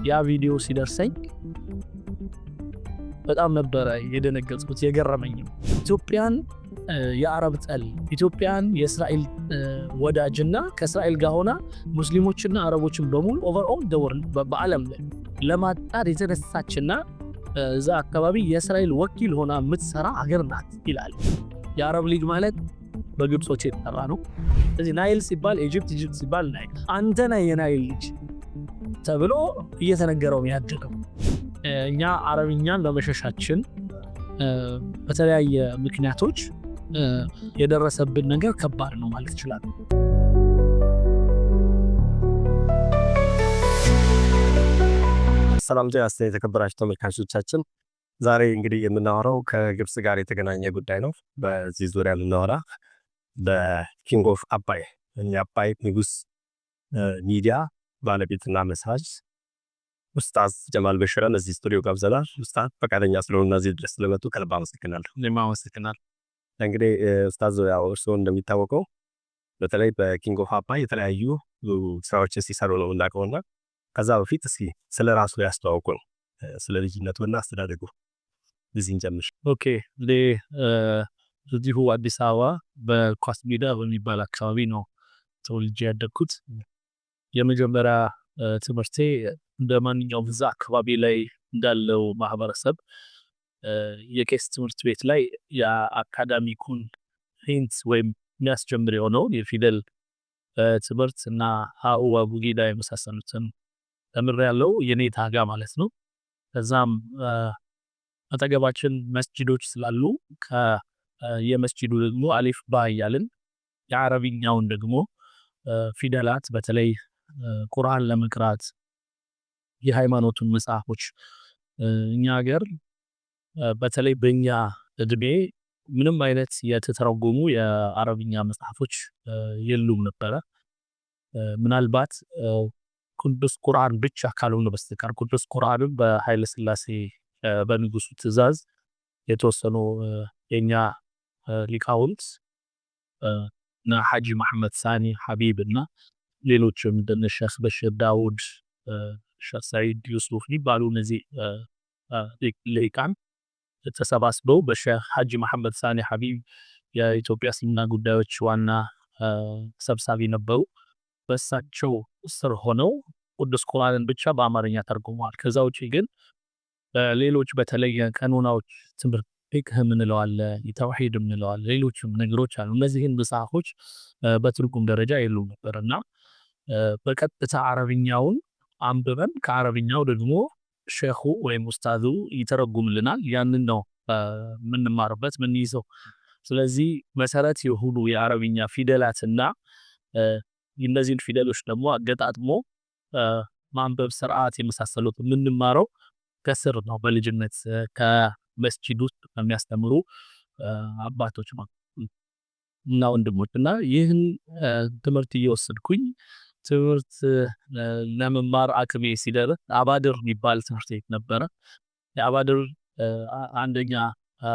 ያ ቪዲዮ ሲደርሰኝ በጣም ነበር የደነገጥኩት የገረመኝ። ኢትዮጵያን የአረብ ጠል ኢትዮጵያን የእስራኤል ወዳጅና ከእስራኤል ጋር ሆና ሙስሊሞችና አረቦችን በሙሉ ኦቨርኦል ዘ ወርልድ በዓለም ላይ ለማጣር የተነሳችና እዛ አካባቢ የእስራኤል ወኪል ሆና የምትሰራ ሀገር ናት ይላል። የአረብ ሊግ ማለት በግብጾች የተጠራ ነው። ስለዚህ ናይል ሲባል ኢጅፕት ሲባል ናይል አንተ ነህ የናይል ልጅ ተብሎ እየተነገረው ያደገው። እኛ አረብኛን በመሸሻችን በተለያየ ምክንያቶች የደረሰብን ነገር ከባድ ነው ማለት ይችላል። ሰላም ጤና ይስጥልኝ የተከበራችሁ ተመልካቾቻችን፣ ዛሬ እንግዲህ የምናወራው ከግብጽ ጋር የተገናኘ ጉዳይ ነው። በዚህ ዙሪያ የምናወራ በኪንግ ኦፍ አባይ የአባይ ንጉስ ሚዲያ ባለቤትና መስራች ኡስታዝ ጀማል በሽርን እዚህ ስቱዲዮ ጋብዘናል። ኡስታዝ ፈቃደኛ ስለሆኑና እዚህ ድረስ ስለመጡ ከልብ አመሰግናለሁ። እኔም አመሰግናለሁ። እንግዲህ ኡስታዝ ያው እርስዎ እንደሚታወቀው በተለይ በኪንግ ኦፍ አባይ የተለያዩ ስራዎችን ሲሰሩ ነው እናውቀውና ከዛ በፊት እስኪ ስለ ራሱ ያስተዋውቁን፣ ስለ ልጅነቱና አስተዳደጉ እዚህ እንጀምር። ኦኬ፣ እዚሁ አዲስ አበባ በኳስ ሜዳ በሚባል አካባቢ ነው ተወልጄ ያደግኩት። የመጀመሪያ ትምህርቴ እንደ ማንኛውም እዛ አካባቢ ላይ እንዳለው ማህበረሰብ የቄስ ትምህርት ቤት ላይ የአካዳሚኩን ሂንት ወይም የሚያስጀምር የሆነው የፊደል ትምህርት እና ሀኡ አቡጊዳ የመሳሰሉትን ተምሬያለሁ፣ የኔታ ጋር ማለት ነው። ከዛም አጠገባችን መስጂዶች ስላሉ የመስጂዱ ደግሞ አሊፍ ባ እያልን የአረብኛውን ደግሞ ፊደላት በተለይ ቁርአን ለመቅራት የሃይማኖቱን መጽሐፎች እኛ ሀገር በተለይ በእኛ እድሜ ምንም አይነት የተተረጎሙ የአረብኛ መጽሐፎች የሉም ነበረ። ምናልባት ቅዱስ ቁርአን ብቻ ካልሆነ በስተቀር ቅዱስ ቁርአንም በኃይለ ሥላሴ በንጉሱ ትእዛዝ የተወሰኑ የኛ ሊቃውንት እና ሐጂ መሐመድ ሳኒ ሐቢብ እና ሌሎችም እንደነ ሼህ በሽር ዳውድ፣ ሼህ ሰዒድ ዩሱፍ ሊባሉ እነዚህ ሊቃን ተሰባስበው በሼህ ሐጂ መሐመድ ሳኒ ሐቢብ የኢትዮጵያ እስልምና ጉዳዮች ዋና ሰብሳቢ ነበሩ። በእሳቸው ስር ሆነው ቅዱስ ቁርአንን ብቻ በአማርኛ ተርጉመዋል። ከዛ ውጪ ግን ሌሎች በተለይ ቀኖናዎች ትምህርት ፊቅህ የምንለው አለ፣ የተውሂድ የምንለው አለ፣ ሌሎችም ነገሮች አሉ። እነዚህን መጽሐፎች በትርጉም ደረጃ የሉም ነበርና በቀጥታ አረብኛውን አንብበን ከአረብኛው ደግሞ ሼኹ ወይም ኡስታዙ ይተረጉምልናል። ያንን ነው የምንማርበት የምንይዘው። ስለዚህ መሰረት የሆኑ የአረብኛ ፊደላትና እነዚህን ፊደሎች ደግሞ አገጣጥሞ ማንበብ ስርዓት የመሳሰሉት የምንማረው ከስር ነው፣ በልጅነት ከመስጂድ ውስጥ ከሚያስተምሩ አባቶች እና ወንድሞች። እና ይህን ትምህርት እየወሰድኩኝ ትምህርት ለመማር አቅሜ ሲደርስ አባድር የሚባል ትምህርት ቤት ነበረ። የአባድር አንደኛ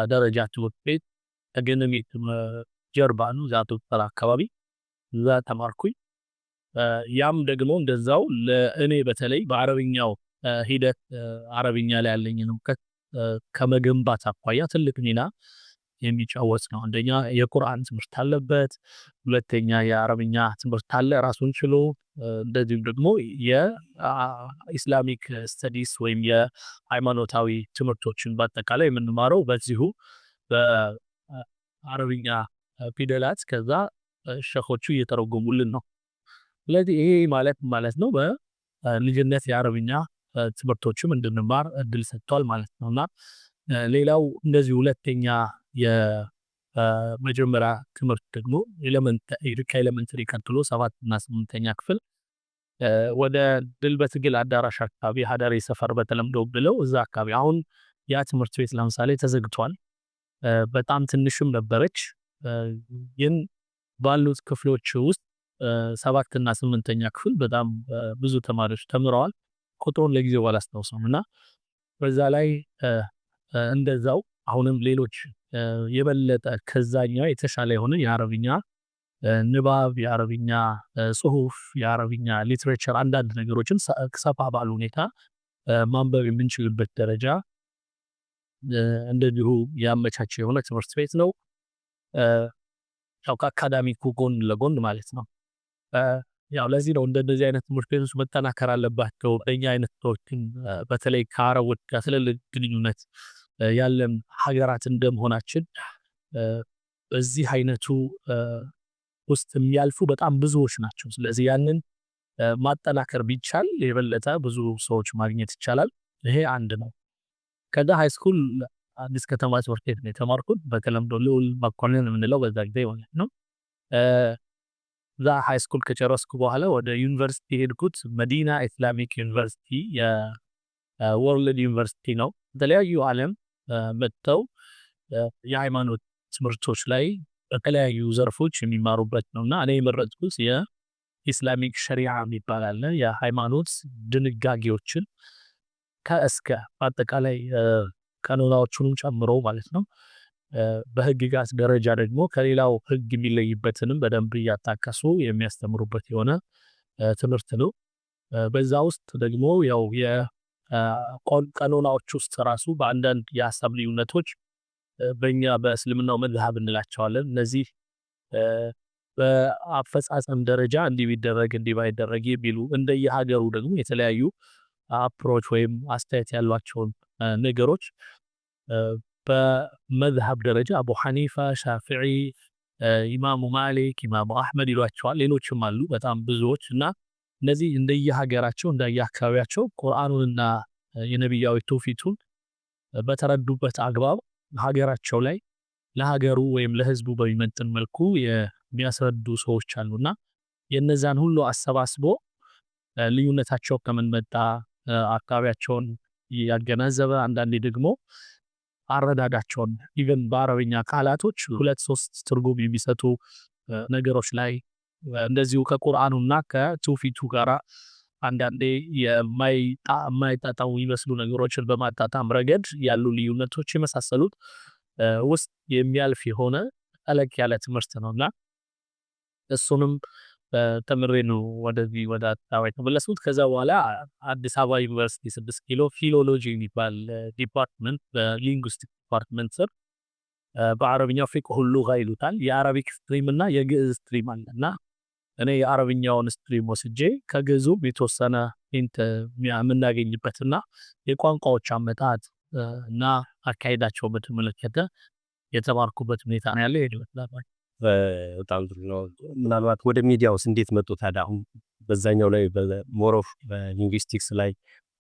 ደረጃ ትምህርት ቤት ከገነሜት ጀርባ ነው፣ ዛቶ ተራ አካባቢ እዛ ተማርኩኝ። ያም ደግሞ እንደዛው ለእኔ በተለይ በአረብኛው ሂደት አረብኛ ላይ ያለኝን እውቀት ከመገንባት አኳያ ትልቅ ሚና የሚጫወት ነው። አንደኛ የቁርአን ትምህርት አለበት፣ ሁለተኛ የአረብኛ ትምህርት አለ ራሱን ችሎ። እንደዚሁም ደግሞ የኢስላሚክ ስተዲስ ወይም የሃይማኖታዊ ትምህርቶችን በአጠቃላይ የምንማረው በዚሁ በአረብኛ ፊደላት ከዛ ሸኾቹ እየተረጎሙልን ነው። ስለዚህ ይሄ ማለት ነው በልጅነት የአረብኛ ትምህርቶችም እንድንማር እድል ሰጥቷል ማለት ነውና ሌላው እንደዚህ ሁለተኛ የመጀመሪያ ትምህርት ደግሞ ከኤሌመንተሪ ቀጥሎ 7 እና 8ኛ ክፍል ወደ ድል በትግል አዳራሽ አካባቢ ሀዳሪ ሰፈር በተለምዶ ብለው እዛ አካባቢ አሁን ያ ትምህርት ቤት ለምሳሌ ተዘግቷል። በጣም ትንሽም ነበረች፣ ግን ባሉት ክፍሎች ውስጥ 7 እና 8ኛ ክፍል በጣም ብዙ ተማሪዎች ተምረዋል። ቁጥሩን ለጊዜው አላስታውሰውም። እና በዛ ላይ እንደዛው አሁንም ሌሎች የበለጠ ከዛኛው የተሻለ የሆነ የአረብኛ ንባብ፣ የአረብኛ ጽሁፍ፣ የአረብኛ ሊትሬቸር አንዳንድ ነገሮችን ሰፋ ባሉ ሁኔታ ማንበብ የምንችልበት ደረጃ እንደዚሁ ያመቻቸ የሆነ ትምህርት ቤት ነው። ያው ከአካዳሚኩ ጎን ለጎን ማለት ነው። ያው ለዚህ ነው እንደዚህ አይነት ትምህርት ቤቶች መጠናከር አለባቸው። በእኛ አይነት ሰዎችን በተለይ ከአረቦች ጋር ትልልቅ ግንኙነት ያለን ሀገራት እንደመሆናችን በዚህ አይነቱ ውስጥ የሚያልፉ በጣም ብዙዎች ናቸው። ስለዚህ ያንን ማጠናከር ቢቻል የበለጠ ብዙ ሰዎች ማግኘት ይቻላል። ይሄ አንድ ነው። ከዛ ሃይስኩል አዲስ ከተማ ትምህርት ቤት ነው የተማርኩት። በተለምዶ ልዑል መኮንን የምንለው በዛ ጊዜ ማለት ነው። እዛ ሃይስኩል ከጨረስኩ በኋላ ወደ ዩኒቨርሲቲ ሄድኩት። መዲና ኢስላሚክ ዩኒቨርሲቲ የወርልድ ዩኒቨርሲቲ ነው። የተለያዩ ዓለም መጥተው የሃይማኖት ትምህርቶች ላይ በተለያዩ ዘርፎች የሚማሩበት ነውና እኔ የመረጥኩት የኢስላሚክ ሸሪዓ የሚባል አለ። የሃይማኖት ድንጋጌዎችን ከእስከ በአጠቃላይ ቀኖናዎቹንም ጨምሮ ማለት ነው። በህግጋት ደረጃ ደግሞ ከሌላው ህግ የሚለይበትንም በደንብ እያጣቀሱ የሚያስተምሩበት የሆነ ትምህርት ነው። በዛ ውስጥ ደግሞ ያው የቀኖናዎች ውስጥ ራሱ በአንዳንድ የሀሳብ ልዩነቶች በእኛ በእስልምናው መዝሀብ እንላቸዋለን። እነዚህ በአፈጻጸም ደረጃ እንዲህ ቢደረግ እንዲህ ባይደረግ የሚሉ እንደየሀገሩ ደግሞ የተለያዩ አፕሮች ወይም አስተያየት ያሏቸውን ነገሮች በመዝሀብ ደረጃ አቡ ሐኒፋ፣ ሻፊዒ፣ ኢማሙ ማሊክ፣ ኢማሙ አሕመድ ይሏቸዋል። ሌሎችም አሉ በጣም ብዙዎች እና እነዚህ እንደየሀገራቸው እንደየአካባቢያቸው ቁርአኑንና የነቢያዊ ትውፊቱን በተረዱበት አግባብ ሀገራቸው ላይ ለሀገሩ ወይም ለህዝቡ በሚመጥን መልኩ የሚያስረዱ ሰዎች አሉና የነዛን ሁሉ አሰባስቦ ልዩነታቸው ከምን መጣ አካባቢያቸውን ያገናዘበ አንዳንዴ ደግሞ አረዳዳቸውን ኢቨን በአረብኛ ቃላቶች 2-3 ትርጉም የሚሰጡ ነገሮች ላይ እንደዚሁ ከቁርአኑና ከትውፊቱ ጋራ አንዳንዴ የማይጣጣሙ የሚመስሉ ነገሮችን በማጣጣም ረገድ ያሉ ልዩነቶች የመሳሰሉት ውስጥ የሚያልፍ የሆነ ጠለቅ ያለ ትምህርት ነውና እሱንም ተምሬ ነው ወደዚህ ወደ አዲስ አበባ የተመለስኩት። ከዛ በኋላ አዲስ አበባ ዩኒቨርሲቲ 6 ኪሎ ፊሎሎጂ የሚባል ዲፓርትመንት በሊንጉስቲክ ዲፓርትመንት ስር በአረብኛው ፊቅሁ ሉጋ ይሉታል። የአረቢክ ስትሪም እና የግዕዝ ስትሪም አለና እኔ የአረብኛውን ስትሪም ወስጄ ከግዕዙ የተወሰነ ሂንት የምናገኝበትና የቋንቋዎች አመጣጥ እና አካሄዳቸው በተመለከተ የተማርኩበት ሁኔታ ነው ያለው። ይመስላል በጣም ጥሩ ነው። ምናልባት ወደ ሚዲያውስ እንዴት መጡ ታዲያ? አሁን በዛኛው ላይ ሞር ኦፍ በሊንጉስቲክስ ላይ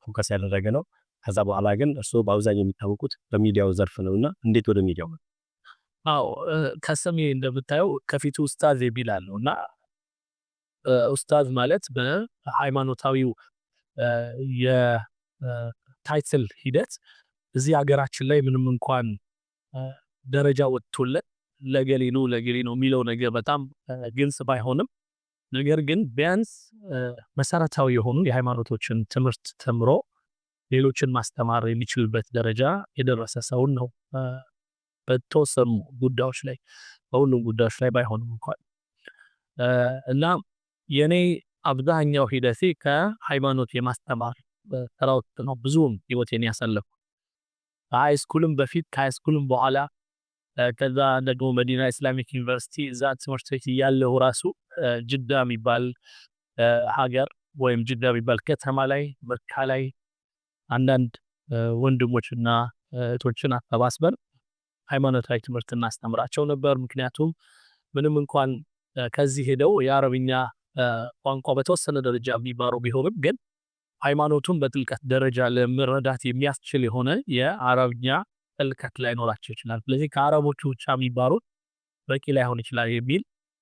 ፎከስ ያደረገ ነው። ከዛ በኋላ ግን እርስዎ በአብዛኛው የሚታወቁት በሚዲያው ዘርፍ ነውና እንዴት ወደ ሚዲያው? አዎ ከስሜ እንደምታየው ከፊቱ ኡስታዝ የሚል አለው እና ኡስታዝ ማለት በሃይማኖታዊው የታይትል ሂደት እዚህ ሀገራችን ላይ ምንም እንኳን ደረጃ ወጥቶለት ለገሌ ነው የሚለው ነገር በጣም ግልጽ ባይሆንም ነገር ግን ቢያንስ መሰረታዊ የሆኑ የሃይማኖቶችን ትምህርት ተምሮ ሌሎችን ማስተማር የሚችልበት ደረጃ የደረሰ ሰውን ነው። በተወሰኑ ጉዳዮች ላይ በሁሉም ጉዳዮች ላይ ባይሆንም እንኳን እና የኔ አብዛኛው ሂደቴ ከሃይማኖት የማስተማር ስራ ውስጥ ነው ብዙም ህይወቴን ያሳለፍኩት። ከሃይስኩልም በፊት ከሃይስኩልም በኋላ ከዛ ደግሞ መዲና ኢስላሚክ ዩኒቨርሲቲ እዛ ትምህርት ቤት እያለሁ ራሱ ጅዳ የሚባል ሀገር ወይም ጅዳ የሚባል ከተማ ላይ መካ ላይ አንዳንድ ወንድሞችና እህቶችን አሰባስበን ሃይማኖታዊ ትምህርት እናስተምራቸው ነበር። ምክንያቱም ምንም እንኳን ከዚህ ሄደው የአረብኛ ቋንቋ በተወሰነ ደረጃ የሚማሩ ቢሆንም ግን ሃይማኖቱን በጥልቀት ደረጃ ለመረዳት የሚያስችል የሆነ የአረብኛ ጥልቀት ላይኖራቸው ይችላል። ስለዚህ ከአረቦቹ ብቻ የሚማሩት በቂ ላይሆን ይችላል የሚል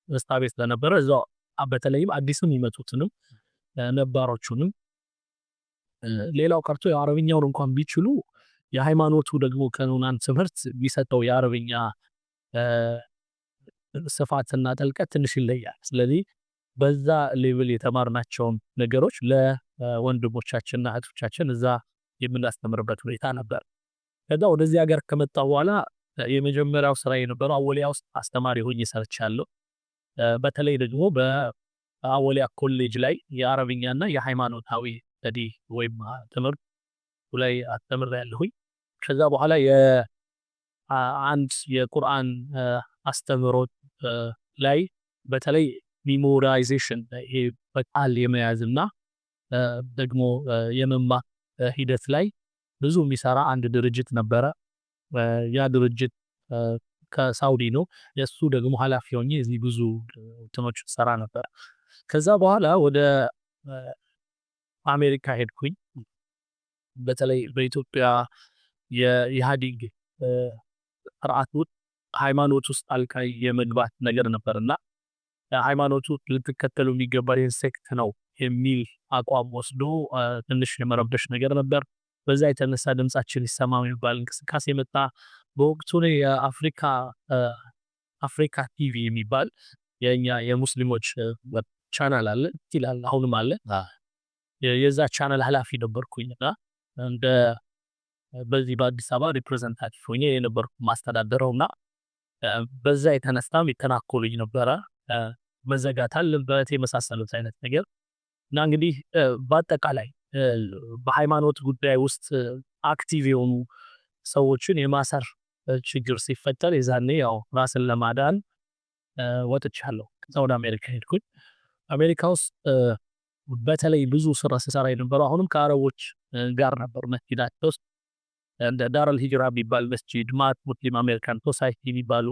እሳቤ ስለነበረ እዛው በተለይም አዲስም የሚመጡትንም ነባሮቹንም ሌላው ቀርቶ የአረብኛውን እንኳን ቢችሉ የሃይማኖቱ ደግሞ ቀኖናን ትምህርት ቢሰጠው የአረብኛ ስፋትና ጥልቀት ትንሽ ይለያል። ስለዚህ በዛ ሌቭል የተማርናቸውን ነገሮች ለወንድሞቻችንና እህቶቻችን እዛ የምናስተምርበት ሁኔታ ነበር። ከዛ ወደዚህ ሀገር ከመጣሁ በኋላ የመጀመሪያው ስራ የነበረው አወሊያ ውስጥ አስተማሪ ሆኜ ሰርቻለሁ። በተለይ ደግሞ በአወሊያ ኮሌጅ ላይ የአረብኛና የሃይማኖታዊ ስተዲ ወይም ትምህርት ላይ አስተምሬያለሁኝ። ከዛ በኋላ አንድ የቁርአን አስተምሮት ላይ በተለይ ሚሞራይዜሽን ይሄ በቃል የመያዝና ደግሞ የመማር ሂደት ላይ ብዙ የሚሰራ አንድ ድርጅት ነበረ። ያ ድርጅት ከሳውዲ ነው። የሱ ደግሞ ኃላፊ ሆኜ እዚህ ብዙ እንትኖች ሰራ ነበር። ከዛ በኋላ ወደ አሜሪካ ሄድኩኝ። በተለይ በኢትዮጵያ የኢህአዴግ ስርዓት ውስጥ ሃይማኖት ውስጥ ጣልቃ የመግባት ነገር ነበርና ሃይማኖቱ ልትከተሉ የሚገባ ሴክት ነው የሚል አቋም ወስዶ ትንሽ የመረበሽ ነገር ነበር። በዛ የተነሳ ድምጻችን ይሰማ የሚባል እንቅስቃሴ መጣ። በወቅቱ ላይ አፍሪካ ቲቪ የሚባል የኛ የሙስሊሞች ቻናል አለ ይላል፣ አሁንም አለ። የዛ ቻናል ኃላፊ ነበርኩኝና እንደ በዚህ በአዲስ አበባ ሪፕሬዘንታቲቭ ሆኜ የነበርኩ ማስተዳደረውና በዛ የተነሳም የተናኮሉኝ ነበረ። መዘጋት አለበት የመሳሰሉት አይነት ነገር እና እንግዲህ በአጠቃላይ በሃይማኖት ጉዳይ ውስጥ አክቲቭ የሆኑ ሰዎችን የማሰር ችግር ሲፈጠር የዛኔ ያው ራስን ለማዳን ወጥቻለሁ። ከዛ ወደ አሜሪካ ሄድኩኝ። አሜሪካ ውስጥ በተለይ ብዙ ስራ ስሰራ የነበረው አሁንም ከአረቦች ጋር ነበር። መስጊዳቸው ውስጥ እንደ ዳረል ሂጅራ የሚባል መስጂድ፣ ማት ሙስሊም አሜሪካን ሶሳይቲ የሚባሉ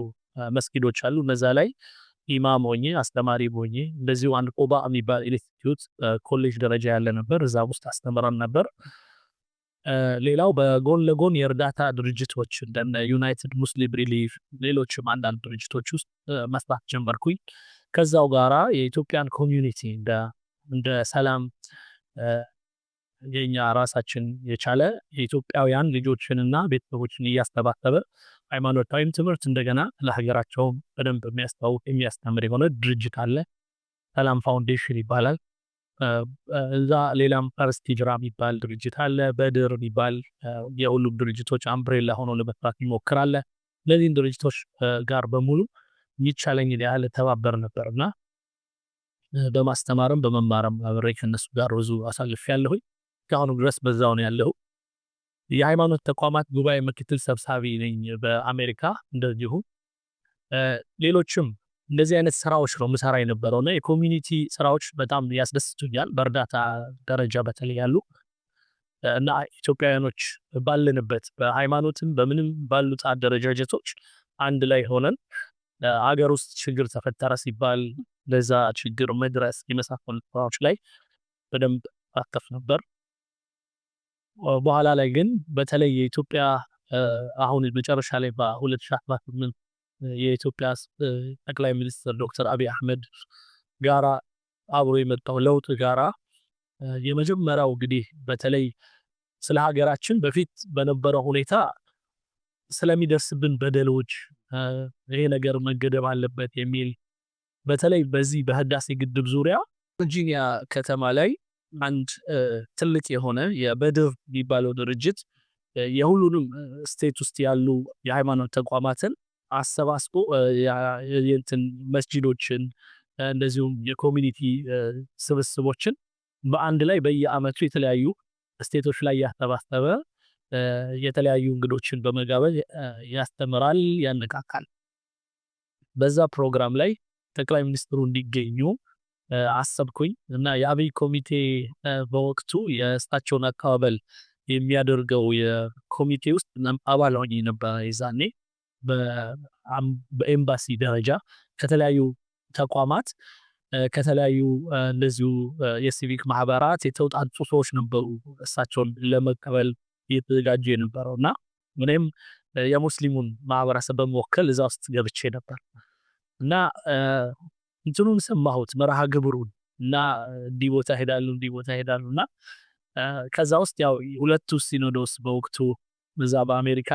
መስጊዶች አሉ። እነዛ ላይ ኢማም ሆኜ አስተማሪ ሆኜ እንደዚሁ አንድ ቆባ የሚባል ኢንስቲትዩት ኮሌጅ ደረጃ ያለ ነበር። እዛ ውስጥ አስተምረን ነበር። ሌላው በጎን ለጎን የእርዳታ ድርጅቶች እንደ ዩናይትድ ሙስሊም ሪሊፍ ሌሎችም አንዳንድ ድርጅቶች ውስጥ መስራት ጀመርኩኝ። ከዛው ጋራ የኢትዮጵያን ኮሚዩኒቲ እንደ ሰላም የኛ ራሳችን የቻለ የኢትዮጵያውያን ልጆችንና ቤተሰቦችን እያስተባበረ ሃይማኖታዊም ትምህርት እንደገና ለሀገራቸው በደንብ የሚያስተዋውቅ የሚያስተምር የሆነ ድርጅት አለ። ሰላም ፋውንዴሽን ይባላል። እዛ ሌላም ፈርስት ሂጅራ የሚባል ድርጅት አለ። በድር የሚባል የሁሉም ድርጅቶች አምብሬላ ሆኖ ለመስራት ይሞክራል። እነዚህን ድርጅቶች ጋር በሙሉ ይቻለኝ ያህል ተባበር ነበርና በማስተማርም በመማርም አብሬ ከነሱ ጋር ብዙ አሳልፌያለሁኝ። እስካሁን ድረስ በዛው ነው ያለው። የሃይማኖት ተቋማት ጉባኤ ምክትል ሰብሳቢ ነኝ በአሜሪካ። እንደዚሁ ሌሎችም እንደዚህ አይነት ስራዎች ነው ምሰራ የነበረውና የኮሚኒቲ ስራዎች በጣም ያስደስቱኛል። በእርዳታ ደረጃ በተለይ ያሉ እና ኢትዮጵያውያኖች ባለንበት በሃይማኖትም በምንም ባሉት አደረጃጀቶች አንድ ላይ ሆነን አገር ውስጥ ችግር ተፈጠረ ሲባል ለዛ ችግር መድረስ የመሳሰሉ ስራዎች ላይ በደንብ አከፍ ነበር። በኋላ ላይ ግን በተለይ የኢትዮጵያ አሁን መጨረሻ ላይ በ2018 የኢትዮጵያ ጠቅላይ ሚኒስትር ዶክተር አብይ አህመድ ጋራ አብሮ የመጣው ለውጥ ጋራ የመጀመሪያው እንግዲህ በተለይ ስለ ሀገራችን በፊት በነበረው ሁኔታ ስለሚደርስብን በደሎች ይሄ ነገር መገደብ አለበት የሚል በተለይ በዚህ በህዳሴ ግድብ ዙሪያ ቨርጂኒያ ከተማ ላይ አንድ ትልቅ የሆነ የበድር የሚባለው ድርጅት የሁሉንም ስቴት ውስጥ ያሉ የሃይማኖት ተቋማትን አሰባስቦ የእንትን መስጂዶችን እንደዚሁም የኮሚኒቲ ስብስቦችን በአንድ ላይ በየአመቱ የተለያዩ ስቴቶች ላይ ያሰባሰበ የተለያዩ እንግዶችን በመጋበዝ ያስተምራል፣ ያነቃቃል። በዛ ፕሮግራም ላይ ጠቅላይ ሚኒስትሩ እንዲገኙ አሰብኩኝ እና የአብይ ኮሚቴ በወቅቱ የእሳቸውን አቀባበል የሚያደርገው የኮሚቴ ውስጥ አባል ሆኜ ነበር። የዛኔ በኤምባሲ ደረጃ ከተለያዩ ተቋማት ከተለያዩ እንደዚሁ የሲቪክ ማህበራት የተውጣጡ ሰዎች ነበሩ እሳቸውን ለመቀበል እየተዘጋጁ የነበረውና እኔም የሙስሊሙን ማህበረሰብ በመወከል እዛ ውስጥ ገብቼ ነበር እና እንትኑን ሰማሁት መርሃ ግብሩን እና እንዲህ ቦታ ሄዳሉና ከዛ ውስጥ ያው ሁለቱ ሲኖዶስ በወቅቱ እዛ በአሜሪካ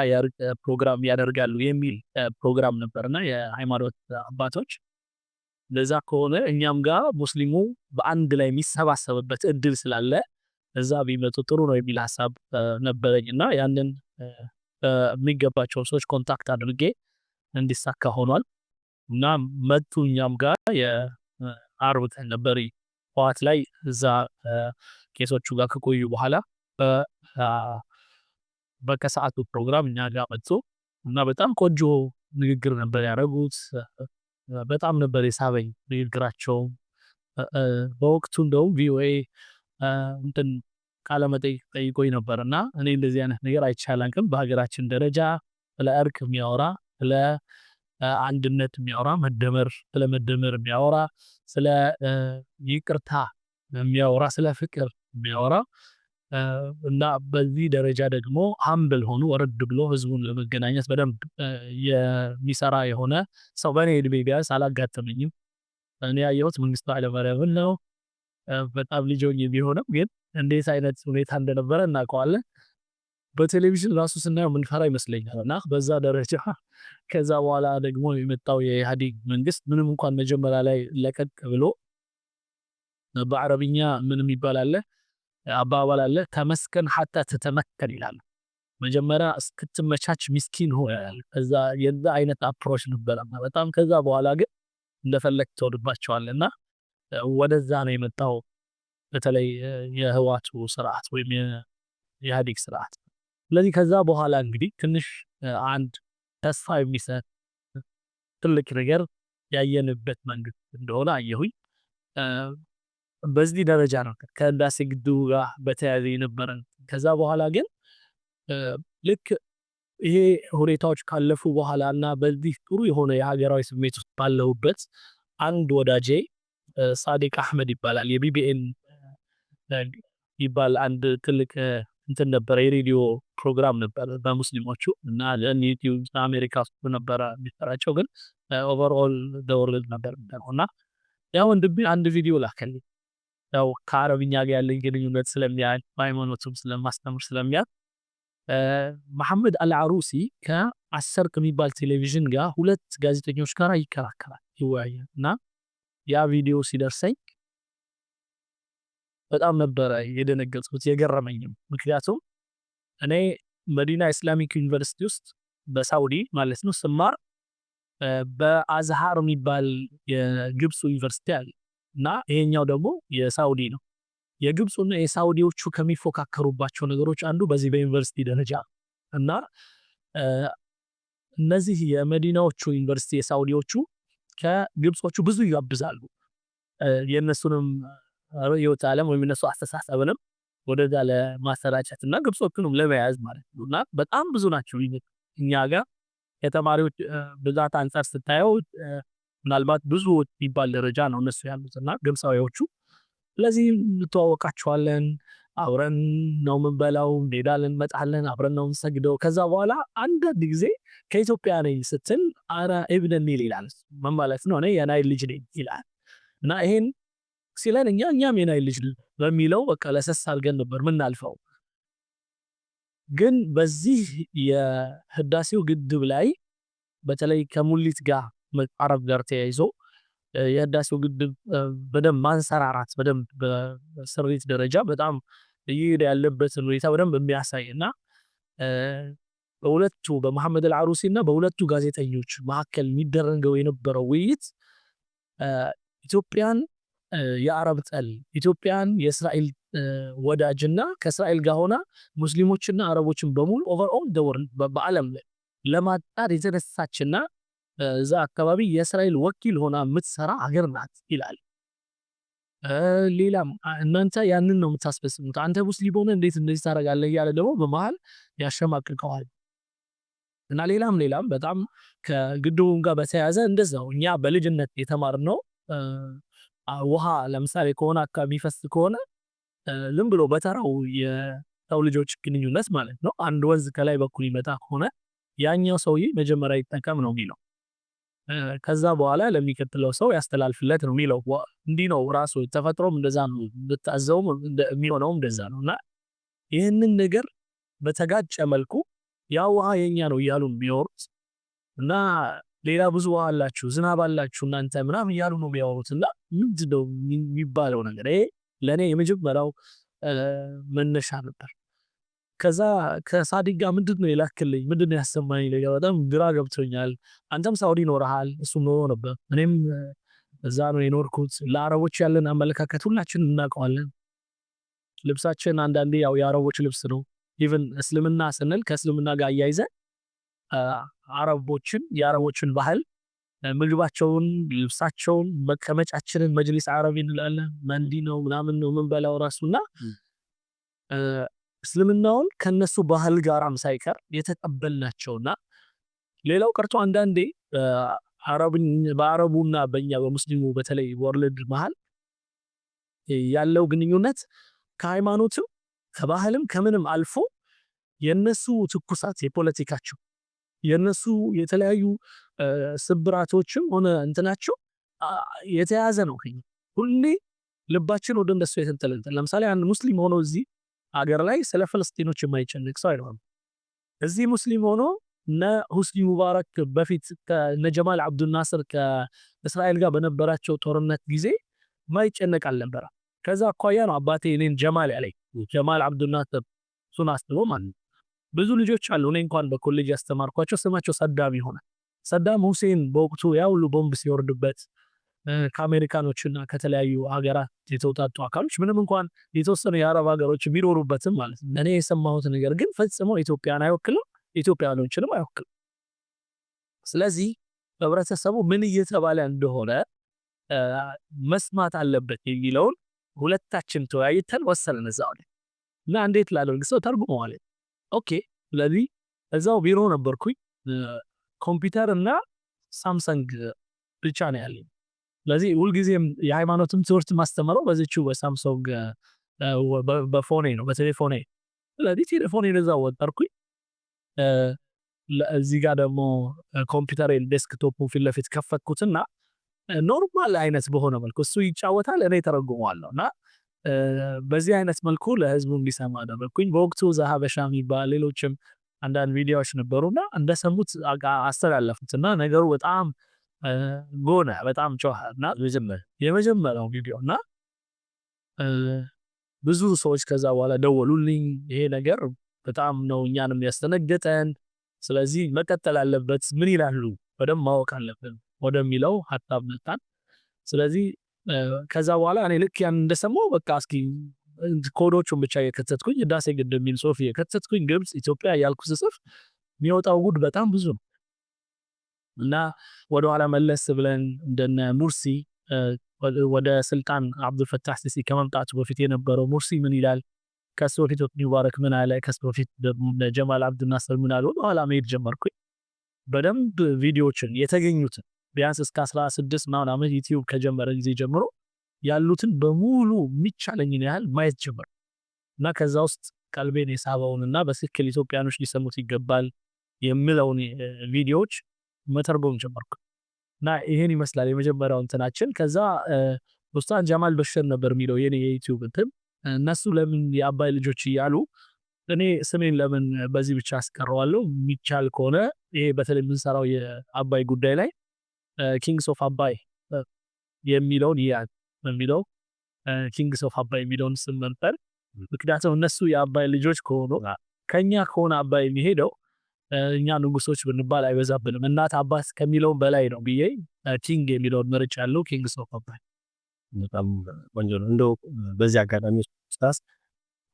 ፕሮግራም ያደርጋሉ የሚል ፕሮግራም ነበርና የሃይማኖት አባቶች ለዛ ከሆነ እኛም ጋር ሙስሊሙ በአንድ ላይ የሚሰባሰብበት እድል ስላለ እዛ ቢመጡ ጥሩ ነው የሚል ሐሳብ ነበረኝና ያንን የሚገባቸው ሰዎች ኮንታክት አድርጌ እንዲሳካ ሆኗል እና መጡ። እኛም ጋር የአርብ ቀን ነበር ጠዋት ላይ እዛ ቄሶቹ ጋር ከቆዩ በኋላ በከሰዓቱ ፕሮግራም እኛ ጋር መጥቶ እና በጣም ቆንጆ ንግግር ነበር ያደረጉት። በጣም ነበር የሳበኝ ንግግራቸው። በወቅቱ እንደውም ቪኦኤ እንትን ቃለመጠይቅ ጠይቆኝ ነበር እና እኔ እንደዚህ አይነት ነገር አይቻላንቅም በሀገራችን ደረጃ ስለ እርቅ የሚያወራ ስለ አንድነት የሚያወራ ስለ መደመር የሚያወራ ስለ ይቅርታ የሚያወራ ስለ ፍቅር የሚያወራ እና በዚህ ደረጃ ደግሞ ሀምብል ሆኖ ወረድ ብሎ ህዝቡን ለመገናኘት በደንብ የሚሰራ የሆነ ሰው በእኔ እድሜ ቢያንስ አላጋጠመኝም። እኔ ያየሁት መንግስቱ ኃይለማርያምን ነው። በጣም ልጅ ሆኜ ቢሆንም ግን እንዴት አይነት ሁኔታ እንደነበረ እናውቀዋለን። በቴሌቪዥን ራሱ ስናየው ምንፈራ ይመስለኛል እና በዛ ደረጃ ከዛ በኋላ ደግሞ የመጣው የኢህአዴግ መንግስት ምንም እንኳን መጀመሪያ ላይ ለቀቅ ብሎ በአረብኛ ምንም ይባላል አባባል አለ ተመስከን ሐታ ተተመከን ይላል። መጀመሪያ እስክትመቻች ምስኪን ሆይ ይላል። ከዛ የዛ አይነት አፕሮች ነበር በጣም ከዛ በኋላ ግን እንደፈለክ ተወድባቸዋልና ወደዛ ነው የመጣው በተለይ የህዋቱ ስርዓት ወይም የኢህአዴግ ስርዓት። ስለዚህ ከዛ በኋላ እንግዲህ ትንሽ አንድ ተስፋ የሚሰጥ ትልቅ ነገር ያየንበት መንግስት እንደሆነ አየሁኝ። በዚህ ደረጃ ነው ከህዳሴ ግድቡ ጋር በተያያዘ የነበረን። ከዛ በኋላ ግን ልክ ይሄ ሁኔታዎች ካለፉ በኋላ እና በዚህ ጥሩ የሆነ የሀገራዊ ስሜት ውስጥ ባለሁበት አንድ ወዳጄ ሳዲቅ አህመድ ይባላል የቢቢኤን ይባል አንድ ትልቅ እንትን ነበር የሬዲዮ ፕሮግራም ነበር በሙስሊሞቹ እና ለዩቲዩብ አሜሪካ ውስጥ ነበር የሚሰራጨው ግን ኦቨርኦል ደወርልድ ነበር እና ያው አንድ ቪዲዮ ላከልኝ። ያው ከአረብኛ ጋር ያለኝ ግንኙነት ስለሚያል ሃይማኖቱም ስለማስተምር ስለሚያል መሐመድ አልዓሩሲ ከ10 ከሚባል ቴሌቪዥን ጋር ሁለት ጋዜጠኞች ጋር ይከራከራል ይወያያል እና ያ ቪዲዮ ሲደርሰኝ በጣም ነበር የደነገጥኩት የገረመኝም። ምክንያቱም እኔ መዲና ኢስላሚክ ዩኒቨርሲቲ ውስጥ በሳውዲ ማለት ነው ስማር በአዝሃር የሚባል የግብጽ ዩኒቨርሲቲ አለ እና ይሄኛው ደግሞ የሳውዲ ነው። የግብጽና የሳውዲዎቹ ከሚፎካከሩባቸው ነገሮች አንዱ በዚህ በዩኒቨርሲቲ ደረጃ እና እነዚህ የመዲናዎቹ ዩኒቨርሲቲ የሳውዲዎቹ ከግብጾቹ ብዙ ይጋብዛሉ የነሱንም ርዕዮተ ዓለም ወይም እነሱ አስተሳሰብንም ወደዛ ለማሰራጨት እና ግብጾቹንም ለመያዝ ማለት ነው እና በጣም ብዙ ናቸው። እኛ ጋር የተማሪዎች ብዛት አንፃር ስታየው ምናልባት ብዙ የሚባል ደረጃ ነው እነሱ ያሉትና ግብጻዊዎቹ። ስለዚህ እንተዋወቃቸዋለን፣ አብረን ነው የምንበላው፣ እንሄዳለን፣ እንመጣለን፣ አብረን ነው የምንሰግደው። ከዛ በኋላ አንዳንድ ጊዜ ከኢትዮጵያ ነኝ ስትል አረ ኢብን ኒል ይላል። ምን ማለት ነው? እኔ የናይል ልጅ ነኝ ይላል እና ይሄን ሲለን እኛም የናይል ልጅ በሚለው በቃ ለሰስ አድርገን ነበር ምናልፈው። ግን በዚህ የህዳሴው ግድብ ላይ በተለይ ከሙሊት ጋር መቃረብ ጋር ተያይዞ የህዳሴው ግድብ በደንብ ማንሰራራት በደንብ በስሪት ደረጃ በጣም እየሄደ ያለበትን ሁኔታ በደንብ የሚያሳይና በሁለቱ በመሐመድ አልዓሩሲ እና በሁለቱ ጋዜጠኞች መካከል የሚደረገው የነበረው ውይይት ኢትዮጵያን የአረብ ጠል ኢትዮጵያን የእስራኤል ወዳጅና ከእስራኤል ጋር ሆና ሙስሊሞችና አረቦችን በሙሉ ኦቨርኦል ደወርልድ በአለም ላይ ለማጣር የተነሳችና እዛ አካባቢ የእስራኤል ወኪል ሆና የምትሰራ ሀገር ናት ይላል። ሌላም እናንተ ያንን ነው የምታስፈጽሙት፣ አንተ ሙስሊም ሆነ እንዴት እንደዚህ ታደርጋለህ እያለ ደግሞ በመሃል ያሸማቅቀዋል። እና ሌላም በጣም ከግድቡም ጋር በተያያዘ እንደዛው እኛ በልጅነት የተማርነው ውሃ ለምሳሌ ከሆነ አካባቢ የሚፈስ ከሆነ ዝም ብሎ በተራው የሰው ልጆች ግንኙነት ማለት ነው አንድ ወንዝ ከላይ በኩል ይመጣ ከሆነ ያኛው ሰውዬ መጀመሪያ ይጠቀም ነው የሚለው፣ ከዛ በኋላ ለሚከተለው ሰው ያስተላልፍለት ነው የሚለው። እንዲህ ነው ራሱ ተፈጥሮም እንደዛ ነው፣ ብታዘውም የሚሆነውም እንደዛ ነው። እና ይህንን ነገር በተጋጨ መልኩ ያ ውሃ የኛ ነው እያሉ የሚያወሩት እና ሌላ ብዙ ውሃ አላችሁ ዝናብ አላችሁ እናንተ ምናምን እያሉ ነው የሚያወሩት። እና ምንድነው የሚባለው ነገር? ይሄ ለእኔ የመጀመሪያው መነሻ ነበር። ከዛ ከሳዲቅ ጋር ምንድነው የላክልኝ ምንድነው ያሰማኝ ነገር በጣም ግራ ገብቶኛል። አንተም ሳውዲ ኖረሃል፣ እሱም ኖሮ ነበር፣ እኔም እዛ ነው የኖርኩት። ለአረቦች ያለን አመለካከት ሁላችንም እናውቀዋለን። ልብሳችን አንዳንዴ ያው የአረቦች ልብስ ነው፣ ኢቭን እስልምና ስንል ከእስልምና ጋር አያይዘን የአረቦችን ባህል ምግባቸውን፣ ልብሳቸውን፣ መቀመጫችንን መጅሊስ አረቢ እንላለን። መንዲ ነው ምናምን ነው የምንበላው ራሱና እስልምናውን ከነሱ ባህል ጋራም ሳይቀር የተቀበልናቸውና ሌላው ቀርቶ አንዳንዴ በአረቡና በእኛ በሙስሊሙ በተለይ ወርልድ መሃል ያለው ግንኙነት ከሃይማኖትም ከባህልም ከምንም አልፎ የነሱ ትኩሳት የፖለቲካቸው የነሱ የተለያዩ ስብራቶችም ሆነ እንትናቸው የተያዘ ነው። ሁሌ ልባችን ወደ እነሱ የተንጠለጠለ። ለምሳሌ አንድ ሙስሊም ሆኖ እዚህ አገር ላይ ስለ ፍልስጤኖች የማይጨንቅ ሰው አይኖርም። እዚህ ሙስሊም ሆኖ እነ ሁስኒ ሙባረክ በፊት ከነ ጀማል አብዱልናስር ከእስራኤል ጋር በነበራቸው ጦርነት ጊዜ ማይጨነቅ አልነበረ። ከዛ አኳያ ነው አባቴ እኔን ጀማል ያለኝ። ጀማል አብዱልናስር እሱን አስቦ ማለት ነው። ብዙ ልጆች አሉ እኔ እንኳን በኮሌጅ ያስተማርኳቸው ስማቸው ሰዳም ይሆናል። ሰዳም ሁሴን በወቅቱ ያ ሁሉ ቦምብ ሲወርድበት ከአሜሪካኖችና ከተለያዩ ሀገራት የተውጣጡ አካሎች ምንም እንኳን የተወሰኑ የአረብ ሀገሮች ቢኖሩበትም ማለት ነው እኔ የሰማሁት ነገር ግን ፈጽሞ ኢትዮጵያን አይወክልም፣ ኢትዮጵያኖችንም አይወክልም። ስለዚህ ህብረተሰቡ ምን እየተባለ እንደሆነ መስማት አለበት የሚለውን ሁለታችን ተወያይተን ወሰንን እዛው ላይ እና እንዴት ላደርግ ሰው ተርጉመዋል። ኦኬ ስለዚህ እዛው ቢሮ ነበርኩኝ። ኮምፒውተር እና ሳምሰንግ ብቻ ነው ያለኝ። ስለዚህ ሁልጊዜም የሃይማኖትም ትምህርት ማስተምረው በዚህው በሳምሰንግ በፎኔ ነው በቴሌፎኔ። ስለዚህ ቴሌፎኔን እዛው ወጣርኩኝ። እዚህ ጋር ደግሞ ኮምፒውተሬን ዴስክቶፕ ፊት ለፊት ከፈትኩትና ኖርማል አይነት በሆነ መልኩ እሱ ይጫወታል እኔ ተረጉመዋለሁ እና በዚህ አይነት መልኩ ለህዝቡ እንዲሰማ አደረግኩኝ። በወቅቱ ዘሀበሻ የሚባል ሌሎችም አንዳንድ ቪዲዮዎች ነበሩና እንደሰሙት አስተላለፉትና ነገሩ በጣም ጎነ፣ በጣም ጮኸና የመጀመሪያው ቪዲዮና ብዙ ሰዎች ከዛ በኋላ ደወሉልኝ። ይሄ ነገር በጣም ነው እኛንም ያስተነገጠን፣ ስለዚህ መቀጠል አለበት፣ ምን ይላሉ በደንብ ማወቅ አለብን ወደሚለው ሀሳብ መጣን። ስለዚህ ከዛ በኋላ እኔ ልክ ያን እንደሰማው በቃ እስኪ ኮዶቹን ብቻ የከተትኩኝ ህዳሴ ግድብ የሚል ጽሁፍ የከተትኩኝ ግብጽ ኢትዮጵያ ያልኩ ስጽፍ የሚወጣው ጉድ በጣም ብዙ ነው እና ወደኋላ መለስ ብለን እንደነ ሙርሲ ወደ ስልጣን አብዱልፈታህ ሲሲ ከመምጣቱ በፊት የነበረው ሙርሲ ምን ይላል፣ ከሱ በፊት ሙባረክ ምን አለ፣ ከሱ በፊት ጀማል አብዱልናስር ምን አለ፣ ወደኋላ መሄድ ጀመርኩኝ። በደንብ ቪዲዮዎችን የተገኙትን ቢያንስ እስከ 16 ምናምን ዓመት ዩቲዩብ ከጀመረ ጊዜ ጀምሮ ያሉትን በሙሉ የሚቻለኝን ያህል ማየት ጀመር እና ከዛ ውስጥ ቀልቤን የሳበውንና በትክክል ኢትዮጵያኖች ሊሰሙት ይገባል የሚለውን ቪዲዮዎች መተርጎም ጀመርኩ እና ይሄን ይመስላል የመጀመሪያው እንትናችን። ከዛ ኡስታዝ ጀማል በሽር ነበር የሚለው የኔ የዩቲዩብ እንትን። እነሱ ለምን የአባይ ልጆች እያሉ እኔ ስሜን ለምን በዚህ ብቻ አስቀረዋለሁ፣ የሚቻል ከሆነ ይሄ በተለይ የምንሰራው የአባይ ጉዳይ ላይ ኪንግስ ኦፍ አባይ የሚለውን የሚለው ኪንግስ ኦፍ አባይ የሚለውን ስም መንጠር። ምክንያቱም እነሱ የአባይ ልጆች ከሆኑ ከኛ ከሆነ አባይ የሚሄደው እኛ ንጉሶች ብንባል አይበዛብንም፣ እናት አባት ከሚለውን በላይ ነው ብዬ ኪንግ የሚለውን መርጫ ያለው ኪንግስ ኦፍ አባይ። በጣም ቆንጆ ነው። እንደው በዚህ አጋጣሚ ስታስ